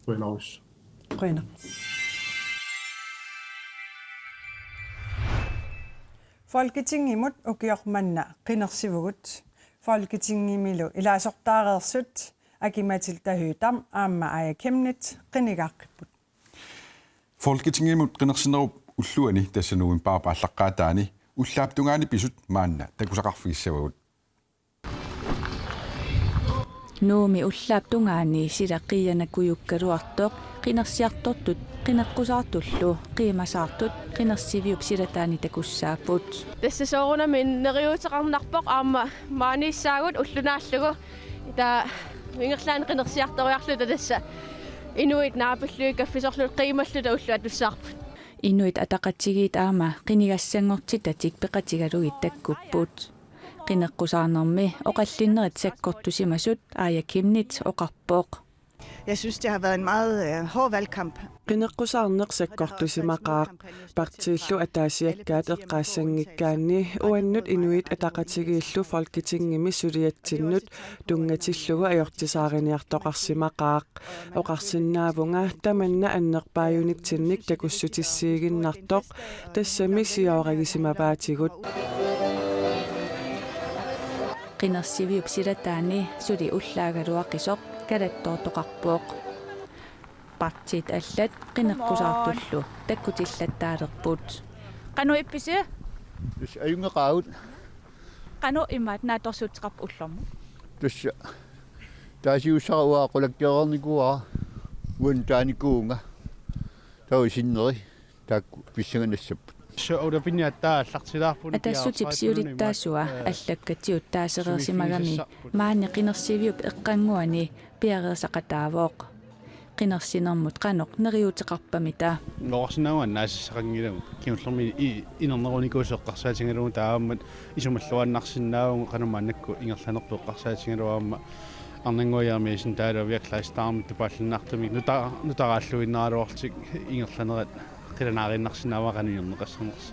qoinarus qoina Folketingimut ukiormanna qinersivugut Folketingimilu ilaasortaareersut akimatilta hytam aamma aja kemnit qinigaaqqipput Folketingimut qinersinerup ulluani tassanuin paapaallaqqaataani ullaaptungaani pisut maanna takusaqarfigissavagut Nuumi ullaaptungaani silaqiyanakuyukkaluartoq qinersiartortut qinaqqusaartullu qiimasaartut qinersiviup silataani takussaaput тассасоорунами нериутеқарнарпоқ аама маанissaagut уллунaallugu ита ингерлаани qinерсиарториарлута тасса инуит наапиллуи каффисорлут қималлута уллуа туссаарпут инуит атақатсигиит аама қинигассангортитатик пеқатигалугит таккуппут qinеққусаарнерми оқаллиннерит саккортусимасут аая кимнит оқарпоқ Jeg synes, det har været en meget hård valgkamp. Qinneqqusarneqsakkortusimaqaaq partiillu ataasiakkaat eqqaassangikkaanni uannut inuit ataqatigiillu folketingimi suliatsinnut tungatillugu ajortisaariniartoqarsimaqaaq oqarsinnaavunga tamanna annerpaajunitsinnik takussutissiiginnartoq tassami sioragisimapaatigut qinnersiviup silataani suli ullaagaluaqisoq kalattoortoqarpuoq partiit allat qinneqqusaartullu takkutillattaalerput qanu ippisi dus ayungeqaut qanu imaat naatorsuutiqarp ullormu tussa taasiussaqua qulakkiornikuaa uan taanikuunga tausinneri taakku pissanganassappu атассутипсиулиттаасуа аллаккатиут таасереерсимагами маани qinnersiviup eqqanguani piareersaqataavoq qinnersinermut qanoq neriuteqarpamita noorsinauan naassaqangilamu kiullermi inernerunikuuseqqarsaatigalumu taammat isumalluannarsinnaavu qanumaannakku ingerlanerpeqqarsaatigaluaamma arnanguayaami isin taalaviaklaistarmit tupaallinnartumi nutaraalluinnaaluortik ingerlanerat qilanaarinnarsinnaavaqanuiorneqassanersa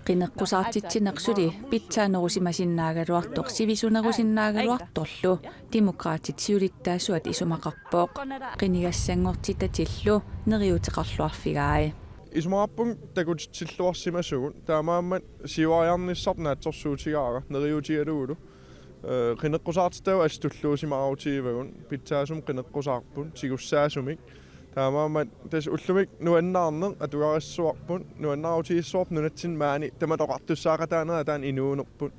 qinneqqusaartitsineqsuli pitsaanerusimasinnaaгаluartoq sivisunerusinnaagaluartorlu demokraatit siulittaasuat isumaqarpooq qinigassangortitatillu neriuteqarluarfigaai isumaqarpun takutitsilluarsimasugut taamaammat siuariarnissarnaatsorsuutigaara neriutigaluulu qinneqqusaartitavu astulluusimaqarutiivagun pitsaasum qinneqqusaarpun sigussaasumik taamaammat tas ullumik nuannaarneq atugarissuarpun nuannarutiissuarp nunatsin maani tamatoqartussaaqataanera taan inuunerput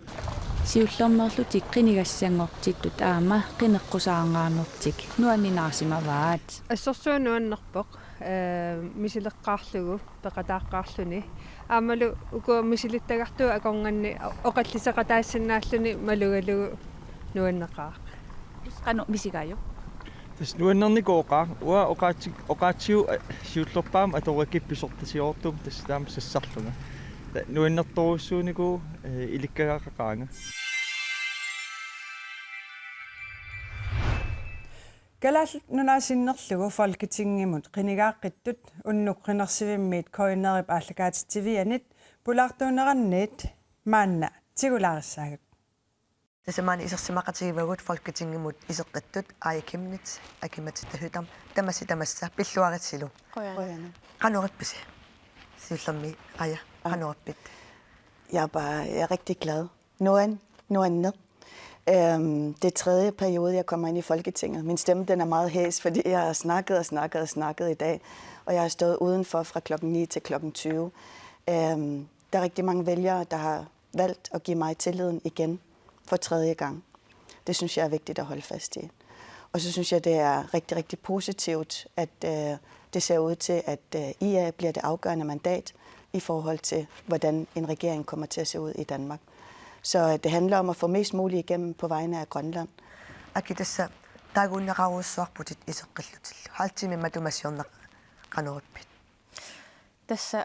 siullermerlutik qinigassangortittut aama qinneqqusaarngaarnertik nuanninaarsimavaat ассорсуануаннерпоқ мисилеққаарлугу пеқатааққаарлуни аамалу уку мисилиттагартуа акорнганни оқаллисеқатаассиннааллуни малугалугу нуаннеқаа qanu misigaaju tas nuannernikooqaa ua oqaatsiu siullerpaam atorikippisortasiortum tas taam sassarlunga nuannertorussuuniku ilikkagaaqaqaanga Kalaallut nunaasinnerlugu folketingimut qinigaaqqittut unnuqqinnersivimmiit koinnerip aallakaatitivianit pulaartuuneranniit maanna tigulaarissaagak Tasamani isersimaqatigivagut folketingimut iseqqattut aajakimnit akimatitahutam tamassi pilluaritsilu qanuqippisi siullermi aja qanuqippit. Jeg er rigtig glad. Nuanne. Det er tredje periode, jeg kommer ind i Folketinget. Min stemme den er meget hæs, fordi jeg har snakket i dag. Og jeg har stået udenfor fra klokken 9 til klokken 20. Der er rigtig mange vælgere, der har valgt at give mig tilliden igen for tredje gang. Det synes jeg er vigtigt at holde fast i. Og så synes jeg, det er rigtig, rigtig positivt, at det ser ud til, at IA bliver det afgørende mandat i forhold til, hvordan en regering kommer til at se ud i Danmark. Så det handler om at få mest muligt igennem på vegne af Grønland. Akitassa taagunnaqaruussuarputit iseqqillutillu haltimi matumassiorneq qanuqippit. Tassa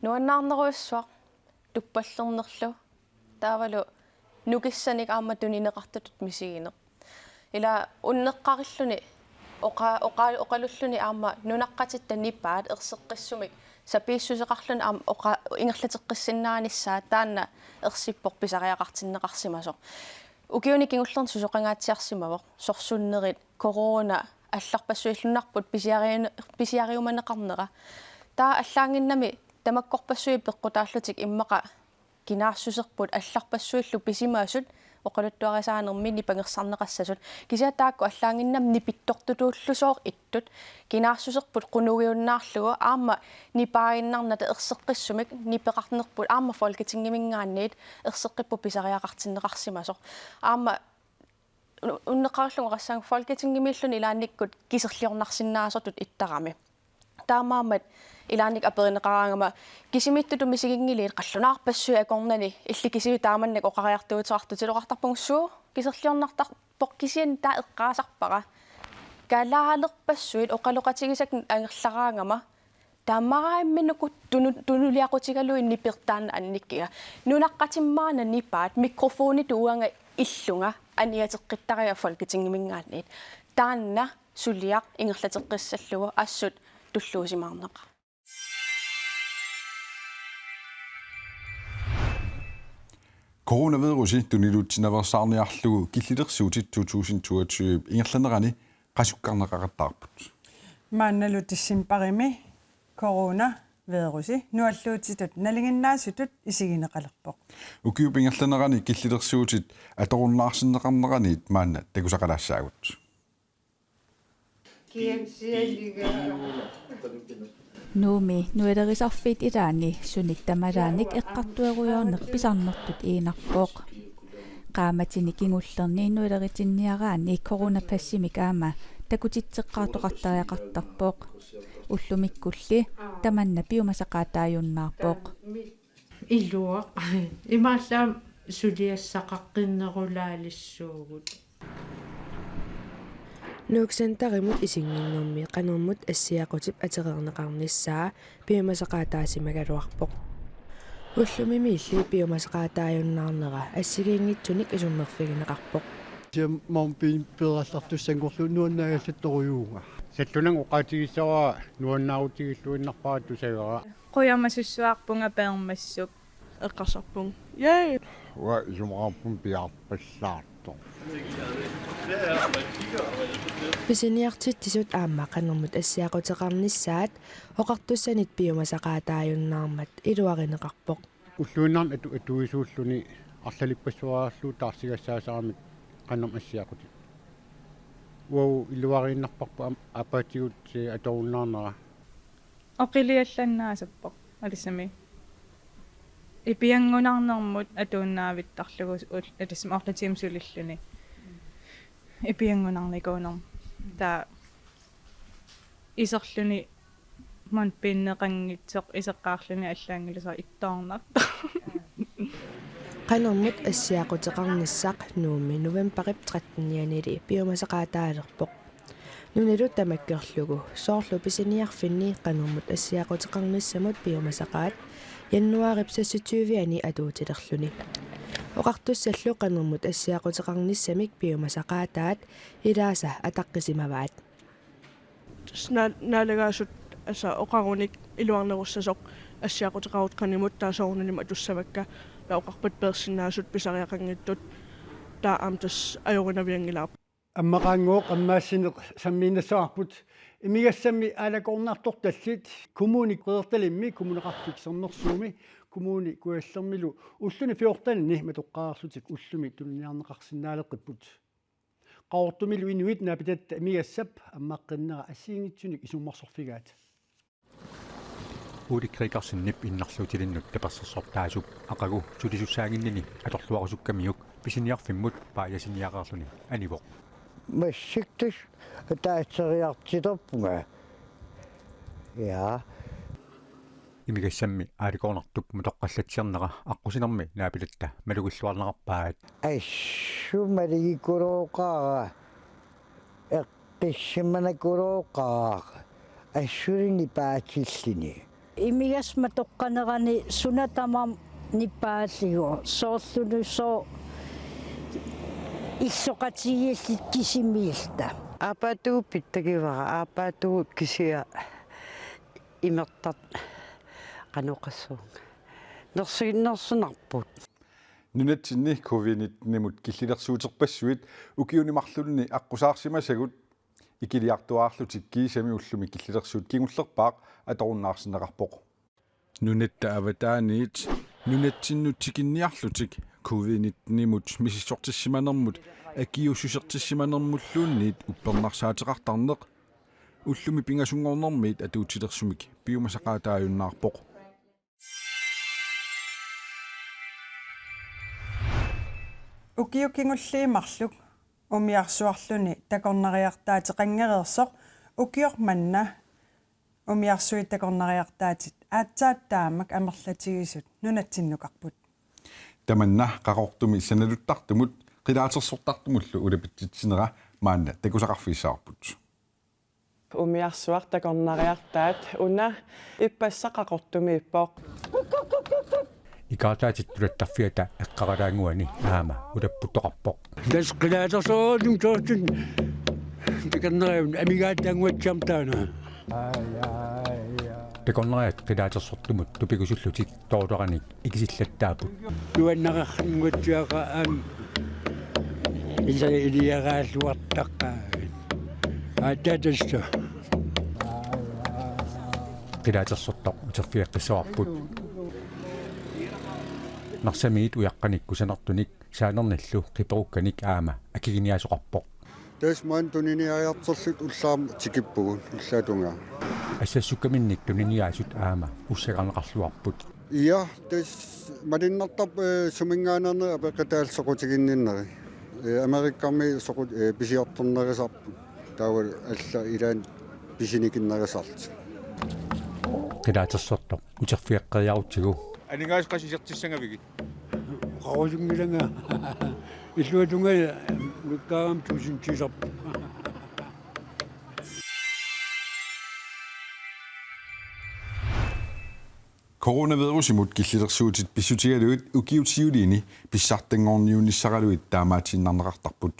nuannaarneruussuaq tuppallernerlu taavalu nukissanik aammatunineqartatut misigineq ila unneqqarilluni oqalulluni aamma nunaqqatit tanippaat erseqqissumik sapiissuseqarlun aam ingerlateqqissinnaanissаа taanna ersippoq pisariaqartinneqarsimasoq ukiuni kingullerni susoqangaatsiarsimavoq sorsunnerit corona алларпассуиллунарпут писиариуманеқарнера таа аллаангиннами тамаккорпассуи пеққутааллутик иммақа кинаарсусерпут алларпассуиллу писимаасут оқалуттуарисаанерми нипангерсарнеқассасут кисиатаакку аллаангиннам нипиттортутууллусоор иттут кинаарсусерпут қунугиуннаарлугу аама нипаагиннарната ерсеққиссумик нипеқарнерпут аама folketingimингаанниит ерсеққиппу писариақартиннеқарсимасоқ аама уннеқарлугу qassang folketingimillun ilaannikkut кисерлиорнарсиннаасортут иттарами таамаамат илааник аперинеқараангама кисимиттуту мисигингилиит қаллунаарпассуи акорнани илли кисиви тааманнак оқариартуутеқарту тилоқартарпунгсуу кисерлиорнартарпоқ кисиан таа эққаасарпара калаалерпассуит оқалоқатигисак ангерлараангама таамараимминукут тунулиақутигалуи нипертаана анниккига нунаққатиммаана нипаат микрофони тууанга иллунга аниатеққиттариа folketingimингаанниит таанна сулиақ ингерлатеққиссаллуга ассут туллуусимаарнеқа Coronavirusi tunilutsinavarsarniarlugu killitersuutit 2022 ingerlanerani qasukkarneqaqattaarput. Maannalu tissimparimi coronavirusi nualluutitut nalinginnaasutut isigineqalerpoq. Ukiup ingerlanerani killitersuutit atorunnaarsinneqarneraniit maanna takusaqalaassaagut. Nuumi nuilerisarfiit ilaani suniktamalaanik eqqartueruyorneq pisarnertut iinarpooq qaamatini kingullerni nuileritinniaraani coronapassimik aama takutitseqqaartoqartariaqartarpooq ullumikkulli tamanna piumasaqaataajunnaarpooq Illuaq imaallaam suliassaqaqqinnerulaalissuugut Nuuksantarimut isinginnermi qanermut assiaqutip atereerneqarnissaa piumasaqaataasimaгаluарпоq уллумимиилли piumasaqaataajunnaarnera ассигиингитсуник исуммерфигинеқарпоq Tiammaum piimperallartussanngorlu nuannaagallattorujuunga саттунан уqaatigissaraa nuannaarutigilluinnarpaat tusagera qoyamasussuarpunga peermassuk eqqarsarpung yay wa isumaqarpun piarpallaarto Pisiniartittisut aamma qanermut assiaqutеқарнissaat oqartussanit piumasaqaataajunnaarmat iluarineqarpoq уллуиннарн atuisuulluni арлалиппассуаарлуу таарсигассаасаарамик qannam assiaquti wow iluariinnarparpu apatiguut atorunnaarnera oqiliallannaasappoq alissami ipiangunarnermut atuunnaavittarlugu alisma orlatiimsulilluni ipiangunarnikuunerm taa iserluni man pinneqanngitsoq iseqqaarluni allaangilisa ittoornaq qanermut assiaqutеқарнissaaq nuumi novemberip 13-janili piumasaqaataalerpoq nunalu tamakkerlugu soorlu pisiniarfinni qanermut assiaqutеқарнissamut piumasaqaat januarip 26-ani atuutilerluni oqartussallu qanermut assiaqutеқарнissamik piumasaqaataat ilaasa ataqqisimavat naalagaasut asa oqarunik iluarnerussasoq assiaqutеқарут qanimut taasoornanima tussamakka lauqarpat persinnaasut pisariaqangittut taa amtas ajorinaviangilaap аммақаангоо қаммаассинеқ саммииннассаарпут имигассамми аалакорнарторталлит коммуни қеэрталимми коммунеқартиксернерсууми коммуни куаллермилу уллуни фиортанни матоққаарлутик уллуми тулниарнеқарсинаалеққиппут qaortumillu inuit naapitatta imigassap аммаққиннера ассиингитсуник исуммарсорфигаат Uudikriikarsinnip innarluutilinnut tapersersortaasuk aqagu sulisussaaginnini atorluarusukkammiuk pisiniarfimmut paajasiniaqarluni anivoq массиктус таатсериартиторпунга я имигассамми ааликорнартуп мутоққаллатсиарнера аққусинерми наапилатта малугиллуарнеқарпаат ассумалигикулооқаа эққиссиманакулооқаа ассурини паатиллини имигас матоққанерани сунатамам ниппааллигу соорлунусоо иссоқатигииллит кисимиилта апатуу питтагивара апатуу кисиа имертат qanoqassuunga nersiginnersunarput nunatsinni covid-19-nimut killillersuuterpassuit ukiunimarlunni aqqusaarsимасагут ikiliartuaarlutik kiisami ullumi killillersuut kingullerpaaq atorunnaarsineqarpoq nunatta avataaniit nunatsinnutsikinniarlutik covid-19-nimut misissortissimanermut akiususertissimanermulluunniit uppernarsaateqartarneq ullumi pingasungornermiit atuutilersumik piumasaqaataajunnaarpoq ukiukingulliimarluk umiarsuarluni takornariartaatiqangereersoq ukiormanna umiarsui takornariartaatit aatsaattaamak amerlatigisut nunatsinnukarput tamanna qaqortumi sanaluttartumut qilaatersortartumullu ulapitsitsinera maanna takusaqarfiissaarput umiarsuar takornariartaat una ippassaqaqortumiippoq ikaataatittulattarfiata eqqaralaanguani aama ulapputoqarpoq tasqilaatersoornum toortin Sitakannereun amigaataanguatsam taana. Pekonnereat qilaatersortumut tupikusullutik toortoranik ikisillattaaput. Nuannaqarringuatsiaqa isa iliaraalluartaqqaa. Aataatassa. Qilaatersortoq uterfiaqqissoarput. Narsamiit uyaqqanikku sanertunik saanerналлу qiperukkanik aama akiginiasoqarpoq. Tasman tuniniariartorlut ullaam tikippugun ullaatunga. Assassukaminnik tuniniaasut aama ussaqarneqarluarput. Ja, tas malinnartarp sumingaanerne apeqataalsoqutiginneri. Amerikkammi soqut pisiartornerisarpu. Taawal alla ilaan pisinikinnerisart. Qilaatersortoq uterfiaqqeriarutigu. Aningaas qasisertissangavigi. Qausungilanga. Illuatunga nukkaam tusintisarpu. Coronavirus imut killitersuutit pissutigaluit ukiutiuliini pissartanngorniunissaraluit taamaatinnarneqartarput.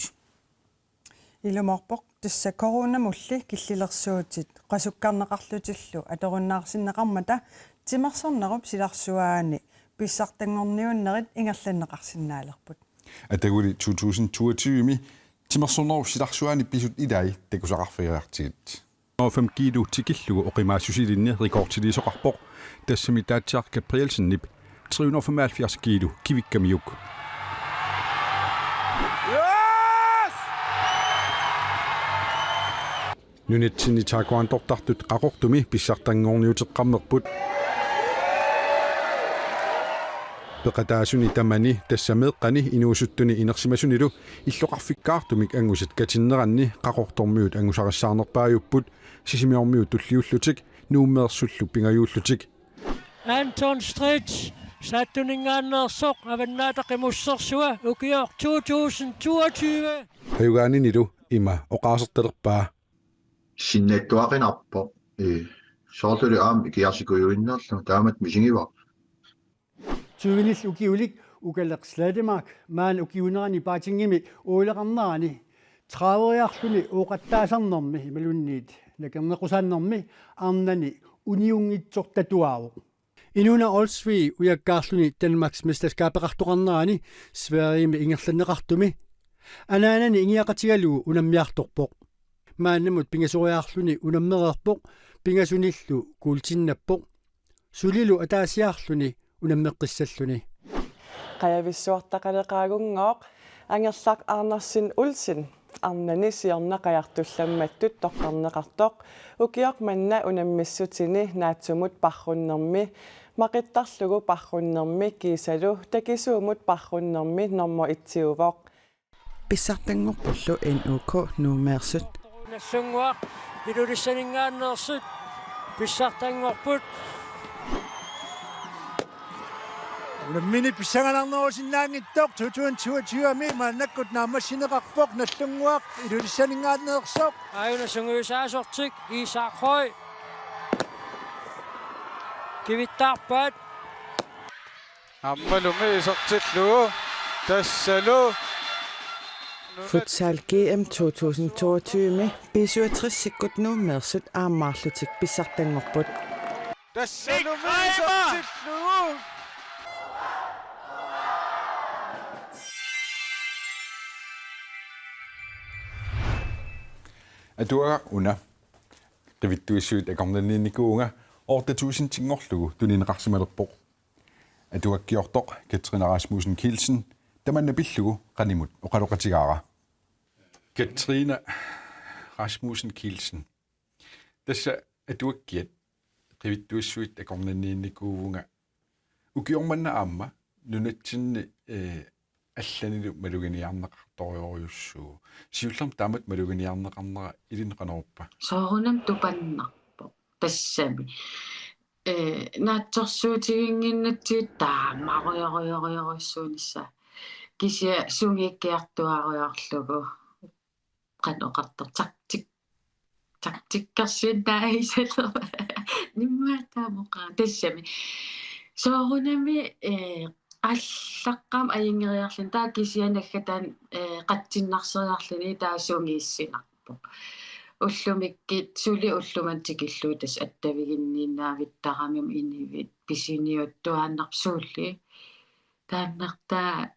Ilumorpoq tassa coronamulli killilersuutit qasukkarneqarlutillu atorunnaarsinneqarmata timersornerup silarsuaani pissartanngorniunnerit ingerlanneqarsinnaalerput. Ataguli 2022 timersornerup silarsuaani pisut ilai takusaqarfiriartigit. 5 kilo tikillugu oqimaassusilinni rekordtilisoqarpoq tassami taatsiar Gabrielsen-nip 375 kilo kivikkamiuk. Nunetsinni taekuantortartut qaqortumi pissartanngorniuteqqarnerput. Peqataasuni tamani tassameeqqani inuusuttuni inersimasunilu illoqarfikkaartumik angusat katinneranni qaqortormiut angusarissаарnerpaajupput sisimiormiut tulliullutik nuummeersullu pingajullutik. Anton Stritz sattuningaanneersoq avannaataqimussersua ukior 2022. Hayugaaninilu ima oqaasertalerpaa. Sinnattuaqinarpo soortuli aam kiarsikujuinnerlu taamat misingiva. Tuvinil ukiulik ukalleqslaatimaak maan ukiunerani paatingimi uuleqarnaani traaveriarluni uuqattaasarnermi imalunniit nakernequsaannermi arnani uniungitsortatuaavo. Inuna Olsvi ujakkaarluni Danmarks mesterskaapeqartoqarnerani Sveriimi ingerlanneqartumi anaanani ingiaqatigalugu unammiartorpoq maannamut pingasuriarluni unammererpoq pingasunillu kuultinnappoq sulilu ataasiarluni unammeqqissalluni qajavissuartaqaleqaagunngooq angerlaq Arnersin Ulsin arnani siorneqajartullammattut toqqarneqartoq ukiaq manna unammissutini naatsumut parrunnermi maqittarlugu parrunnermi kiisalu takisuumut parrunnermi normo itsiuvoq pissartangorpullu NUK nuumeersut nassunguaq ilulissaningaanneersut pissartangorput Unammini pissangalarnerusinnaangittoq 2022 maannakkut naammassineqarpoq nallunguaq ilulissaningaanneersoq ayuna sunguisaasortik Isaaqhoi kivittarpat ammalumi isertillugu tassalu Futsal GM 2022 B67 sikkut nuumeersut aammaarlutik pissartangorput tassalumi isertillugu Atua una qivittuissuut akornanninnikuunga orta 1000 tingorlugu tunineqarsimalerpoq. Atua kiortoq Katrine Rasmussen Kielsen tamanna pillugu qanimut oqaloqatigaara. Katrine Rasmussen Kielsen. Tassa atuakkiat qivittuissuut akornanninnikuunga ukiormanna aamma nunatsinni allanilu maluginiarneqartorioriussuu siullerm taamat maluginiarneqarnera ilineqaneruppa soorunam tupannarpo tassami naatsorsuutiginginnatsiit taamariorioriorisuunissa kisia sungiikkiartuariorlugu qanoqartor taktikkersuunnaahisallerma nimmaataamoqaa tassami soorunami аллаққам аянгериарлун таа кисианаггатаан қатсиннарсериарлуни таасунгииссинақ тунниарпоқ уллумиккит сули уллуман тикиллуу тас аттавигиннииннаавиттарамим инивит писиниуттуааннарсуулли тааннартаа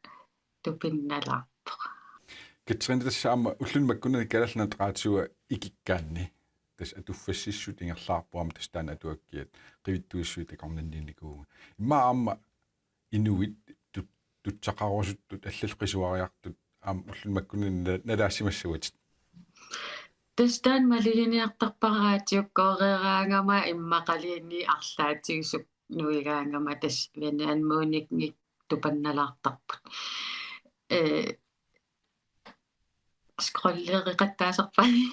тупинналаарпоқ Katrine тассаама уллун маккуна калалнат раатсуа икиккаанни тас атуффассиссут ингерлаарпуама тас таана атуаккиат qivittuissuit акорнанниникууга имаама инуит тутсақарусуттут аллалқисуариартут аама уллун маккуна налаассимассуатит тастан малигиниартарпараатиуккоорераангама иммақалиинни арлаатигисук нуигаангама тас венаанмууникник тупанналаартарпут скроллериқаттаасерпани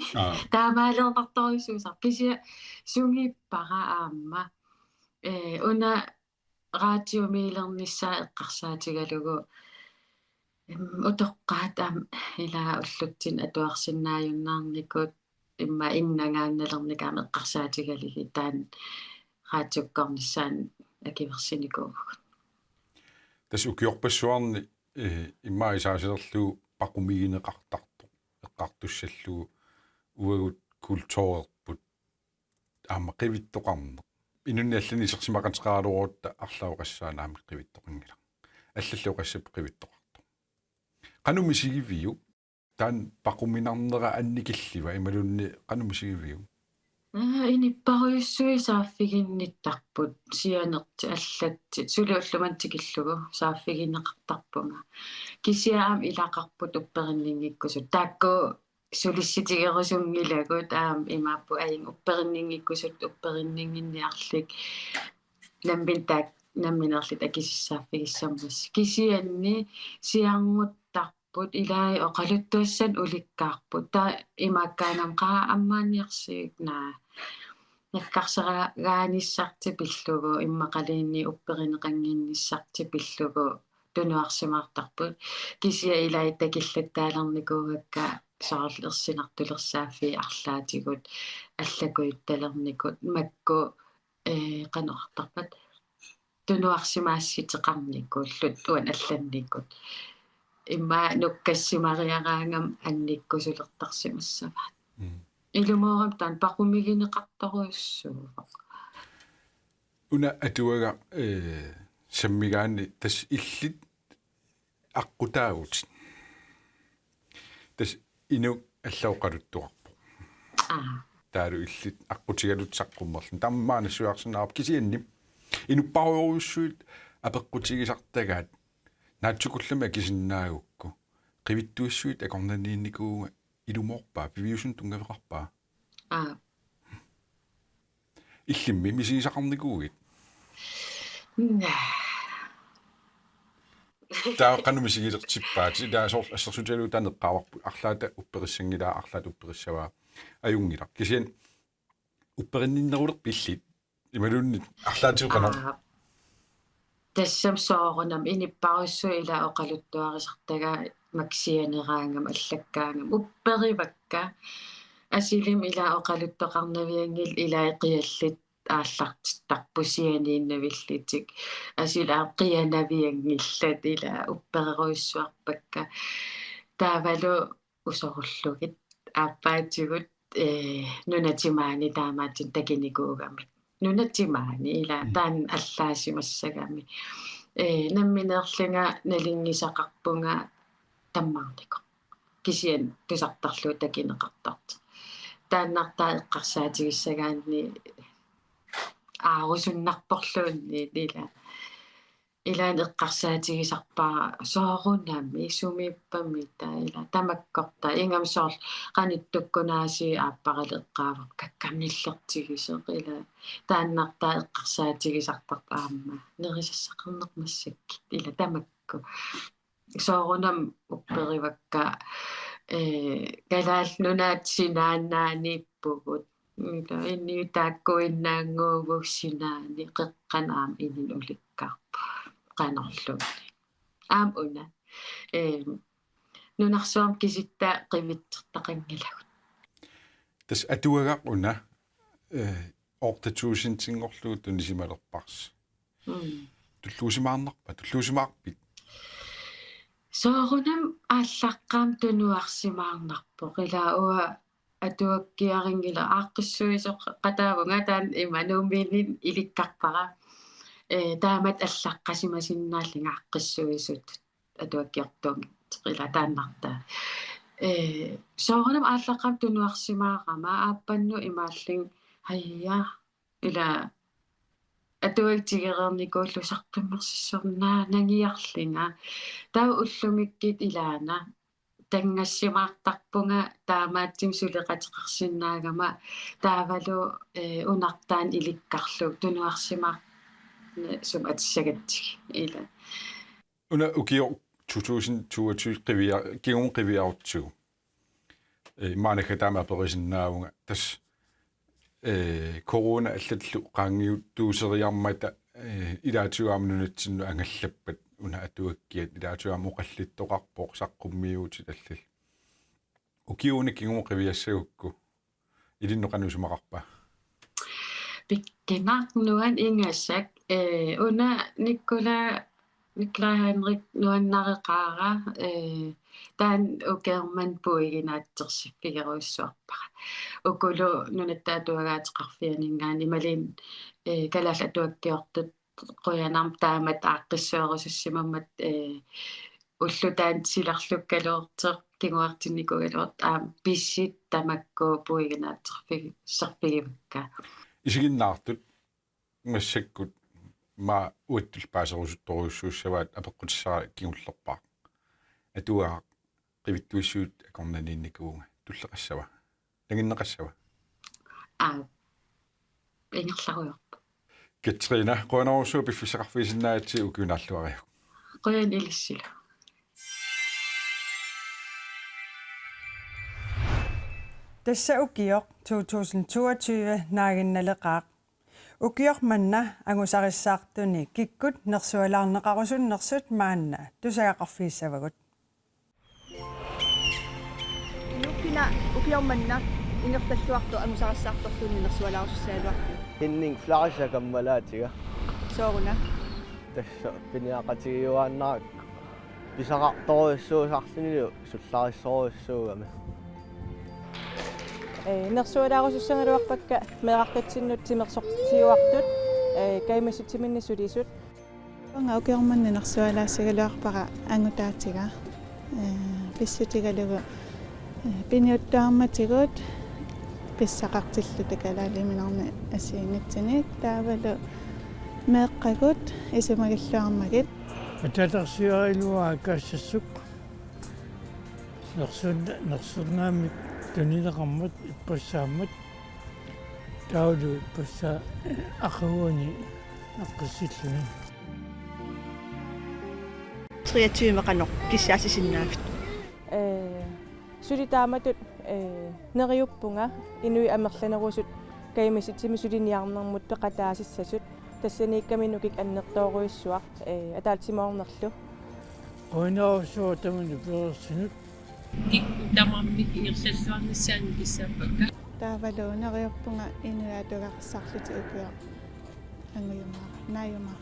таамаалернарторисуусар кися сунгиппара аама уна раатиумиилернissaа эққарсаатигалугу утоққаат аам илаа уллуттин атуарсиннааюннаарникут имма иннангаанналерникаама эққарсаатигалиги таан раатиуккорнissaан акиверсиникуугут тас укиорпассуарни имма исаасилерлуу пақумигинеқартарту эққартуссаллуу уагут культуурерпут аама қивиттоқарне инунни аллани исерсимақатеқаалуруутта арлауқассаанаами қивиттоқингила аллаллуқассап қивиттоқарту qanumisigiviu таан пақуминарнера анникиллива ималунни qanumisigiviu иниппаруйуссуи сааффигинниттарпут сианерти аллатти сулиуллумантикиллугу сааффигинеқартарпунга кисиаам илақарпут уппериннингиккусут таакку сулисситигерусунгилагут аам имааппу аин уппериннингиккусут уппериннингинниарлик намбин таак намминерлит акисиссааффигиссаммас кисианни сиарнуттарпут илаи оқалуттуассан уликкаарпут таа имааккаанам қаа аммааниарсиик наа наккарсераагаанissarti пиллугу иммақалиинни упперинеқангиннissarti пиллугу тунуарсимаартарпут кисия илаи такиллаттаалерникуугакка саарлерсинартулерсааффи арлаатигут аллакуитталерникут макку канортарпат тунуарсимаасситеқарникууллут уан алланникут имма нуккассимариараангам анниккусулертарсимассаваат илумоорам таан пақумигинеқарторуйуссуу уна атуага саммигаани тас иллит аққутаагут тас ину аллауқалуттуарпо таалу иллит аққутигалутсаққуммерлун таммаана суарсинаарп кисианни инуппаруйуссуит апеққутигисартагаат наатсукуллама кисиннаагукку qivittuissuit акорнанниинникууга илумоорпаа пивиусун тунгавеқарпаа иллимми мисигисақарникуугит таа канумисигилертиппаати таа соор ассерсуталуу танеққаварпу арлаата уппериссангилаа арлаат уппериссаваа аюнгила кисиан упперинниннерулер пиллит ималунни арлаатиуқанер тассам соорунам иниппаруссу ила оқалуттуарисартага максианераангам аллаккаангам упперивакка асилим ила оқалуттоқарнавиангил илаа қиаллит ааллартарпусианииннавиллитик асилаа қианавиангиллат ила уппереруйссуарпакка таавалу усоруллугит ааппаатигут нунатимаани таамаатин такиникуугамик нунатимаани ила таан аллаасимассагами намминерлинга налингисақарпунга таммаарнико кисиан тусартарлуу такинеқартарт тааннартаа эққарсаатигиссагаанни аарусуннарпорлуунни илаан эққарсаатигисарпаа соорунами сумиппами таила тамаккорта ингамсоор qaниттуккунааси ааппаралеққаавак каккамниллертигисеқ ила тааннартаа эққарсаатигисартарп аама нерисассақарнермассаккит ила тамакку соорунам упперивакка галаалнунаатсинааннааниппугут инни тааккуиннаангуувуссинаани қеққанаам инин уликкаарпа qanorluuni aam una nunarsuam kisitta qivittertaqangilagut tas atuagaq una ortatuusintingorluut tunisimalerpars tulluusimaarnarpit soorunam aallaqqaam tunuarsimaarnarpoq ila ua атуаккиарингила ааққиссуисоқ qataavunga taan имануумиинин иликкарпара таамат аллаққасимасиннааллинга аққиссуисут атуаккиартуунги теқила тааннартаа соорнам ааллаққам тунуарсимаарама ааппанну имааллин хайя ила атуактигерерникууллусартуммерсиссорнаа нагиарлинга таа уллумиккит илаана тангассимаартарпунга таамаатсим сулеқатеқарсинаагама таавалу унартаан иликкарлу тунуарсимаар сум атсагатсиг ила уна укио 2022 qivia kiun qiviarutsugu maanaka taama perisinaavunga tas corona allatlu qaangiut tuuseriarmata ilaatuaamnunatsinnu angallappat una atuakkiat ilaatuaamu qallittoqarpoq saqqummiuuti tallal ukiuna kiun qiviassagukku ilinnoqanusumaqarpa pikkenarnuan ingassak una Nicola Henrik nuannareqaara taan ukeerman puiginaatsersifigeruissuarpara ukulu nunattaatuagaatiqarfianingaan imalin kalalla tuakkiortut qoyanarm taamat aaqqissuarusussimammat уллутаан силарлуккалуортеқ кигуартинникугалуорт писсит тамакку puiginaatserfigivakka исигиннаартут массаккут ма уаттул паасерусутторуйуссууссаваат апеққутиссара кигуллерпаа атуаа qivittuissuut akornaniinnikkuunga tulleqassava nangиннеқассава ингерларуйорпа Katrina qoanarussuu piffisaqarfiisinnaatsi ukiunaalluariu qoyan ilissila Tassa ukioq 2022 naaginnaleqaaq ukior manna angusarissаарtuni kikkut nersualaarneqarusunnersut maanna tusagaqarfiissavagut Nukkina ukiormanna ingertalluartu angusarissаарtortuunni nersualaarussaaluartu hinning flaasha kammalaatiga sooruna tassa piniaqatigiuaannarak pisaqartoruissuusarlunilu sullaarissoruissuugami nersualaarusussangaluarpakka meeqartatsinnut timersortitiuartut kaimassutiminnissulisut anga ukiormanna nersualaassagaluarpaqa angutaatiga pissutigalugu piniuttaarmatigut pissaqartillutakalaaliminarni asiingitsinik taavalu meeqqagut isumagalluarmagit аталерсиарилуа каассассук нерсурнаамик тунилеқармат иппассаамат таулу иппасса ахуани аққиссиллуни 23 меқанеқ киссаасисиннаавит сулитааматут нериуппунга инуи амерланерусут каймиситсими сулиниарнэрмут пеқатаасиссасут тассанииккаминукик аннертооруиссуар атаалтимоорнерлу qoinarussuu tamani perersinut тамаммик ирсаллуарниссаани киссааппакка таавалу нериуппунга инуаатугаққиссарлути укиа ангуйумаа нааюмаа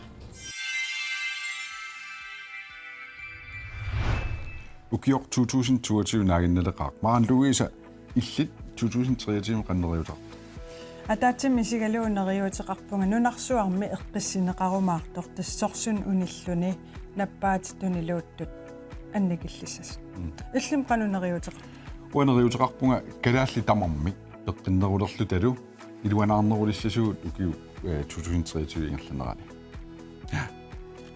ukior 2022 naaginnaleqaaq Maren Louise illit 2023 qanneriutar атаатсим исигалуунериутеқарпунга нунарсуарми эққиссинеқаруmaartor тассорсун униллуни наппаат тунилууттут анникиллисас иллим qanuneriuteqar uaneriuteqarpunga kalaalli tamarmi eqqinnerulерlu talu iluanaarnerulissasuut ukiu 2023 ingerlanerani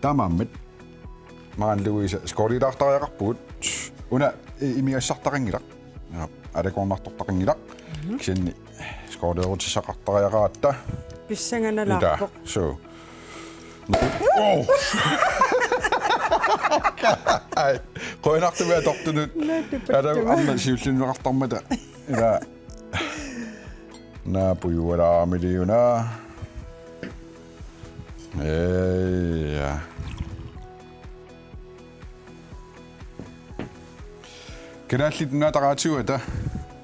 tamaammat Maren Louise skorilaartariaqarpugut una imigassartaqangilaq alakornartortaqangilaq kisanni skorilerutisaqartariaqaatta pissanganalaarpoq so ai qoinartumia tortunut ala amma siullinuaqartarmata ila na puyualaamiliuna ja Kanallit naataqaatiuata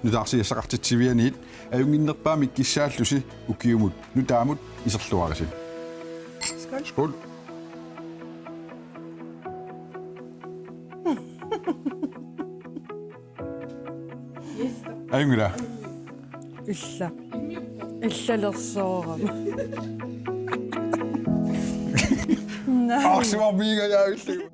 nutaarsiassaqartitsivianiit ajunginnerpaamik kissaallusi ukiumut nutaamut iserluarisit skål ajungila илла иллалерсоорама Ах, så var mega jævligt.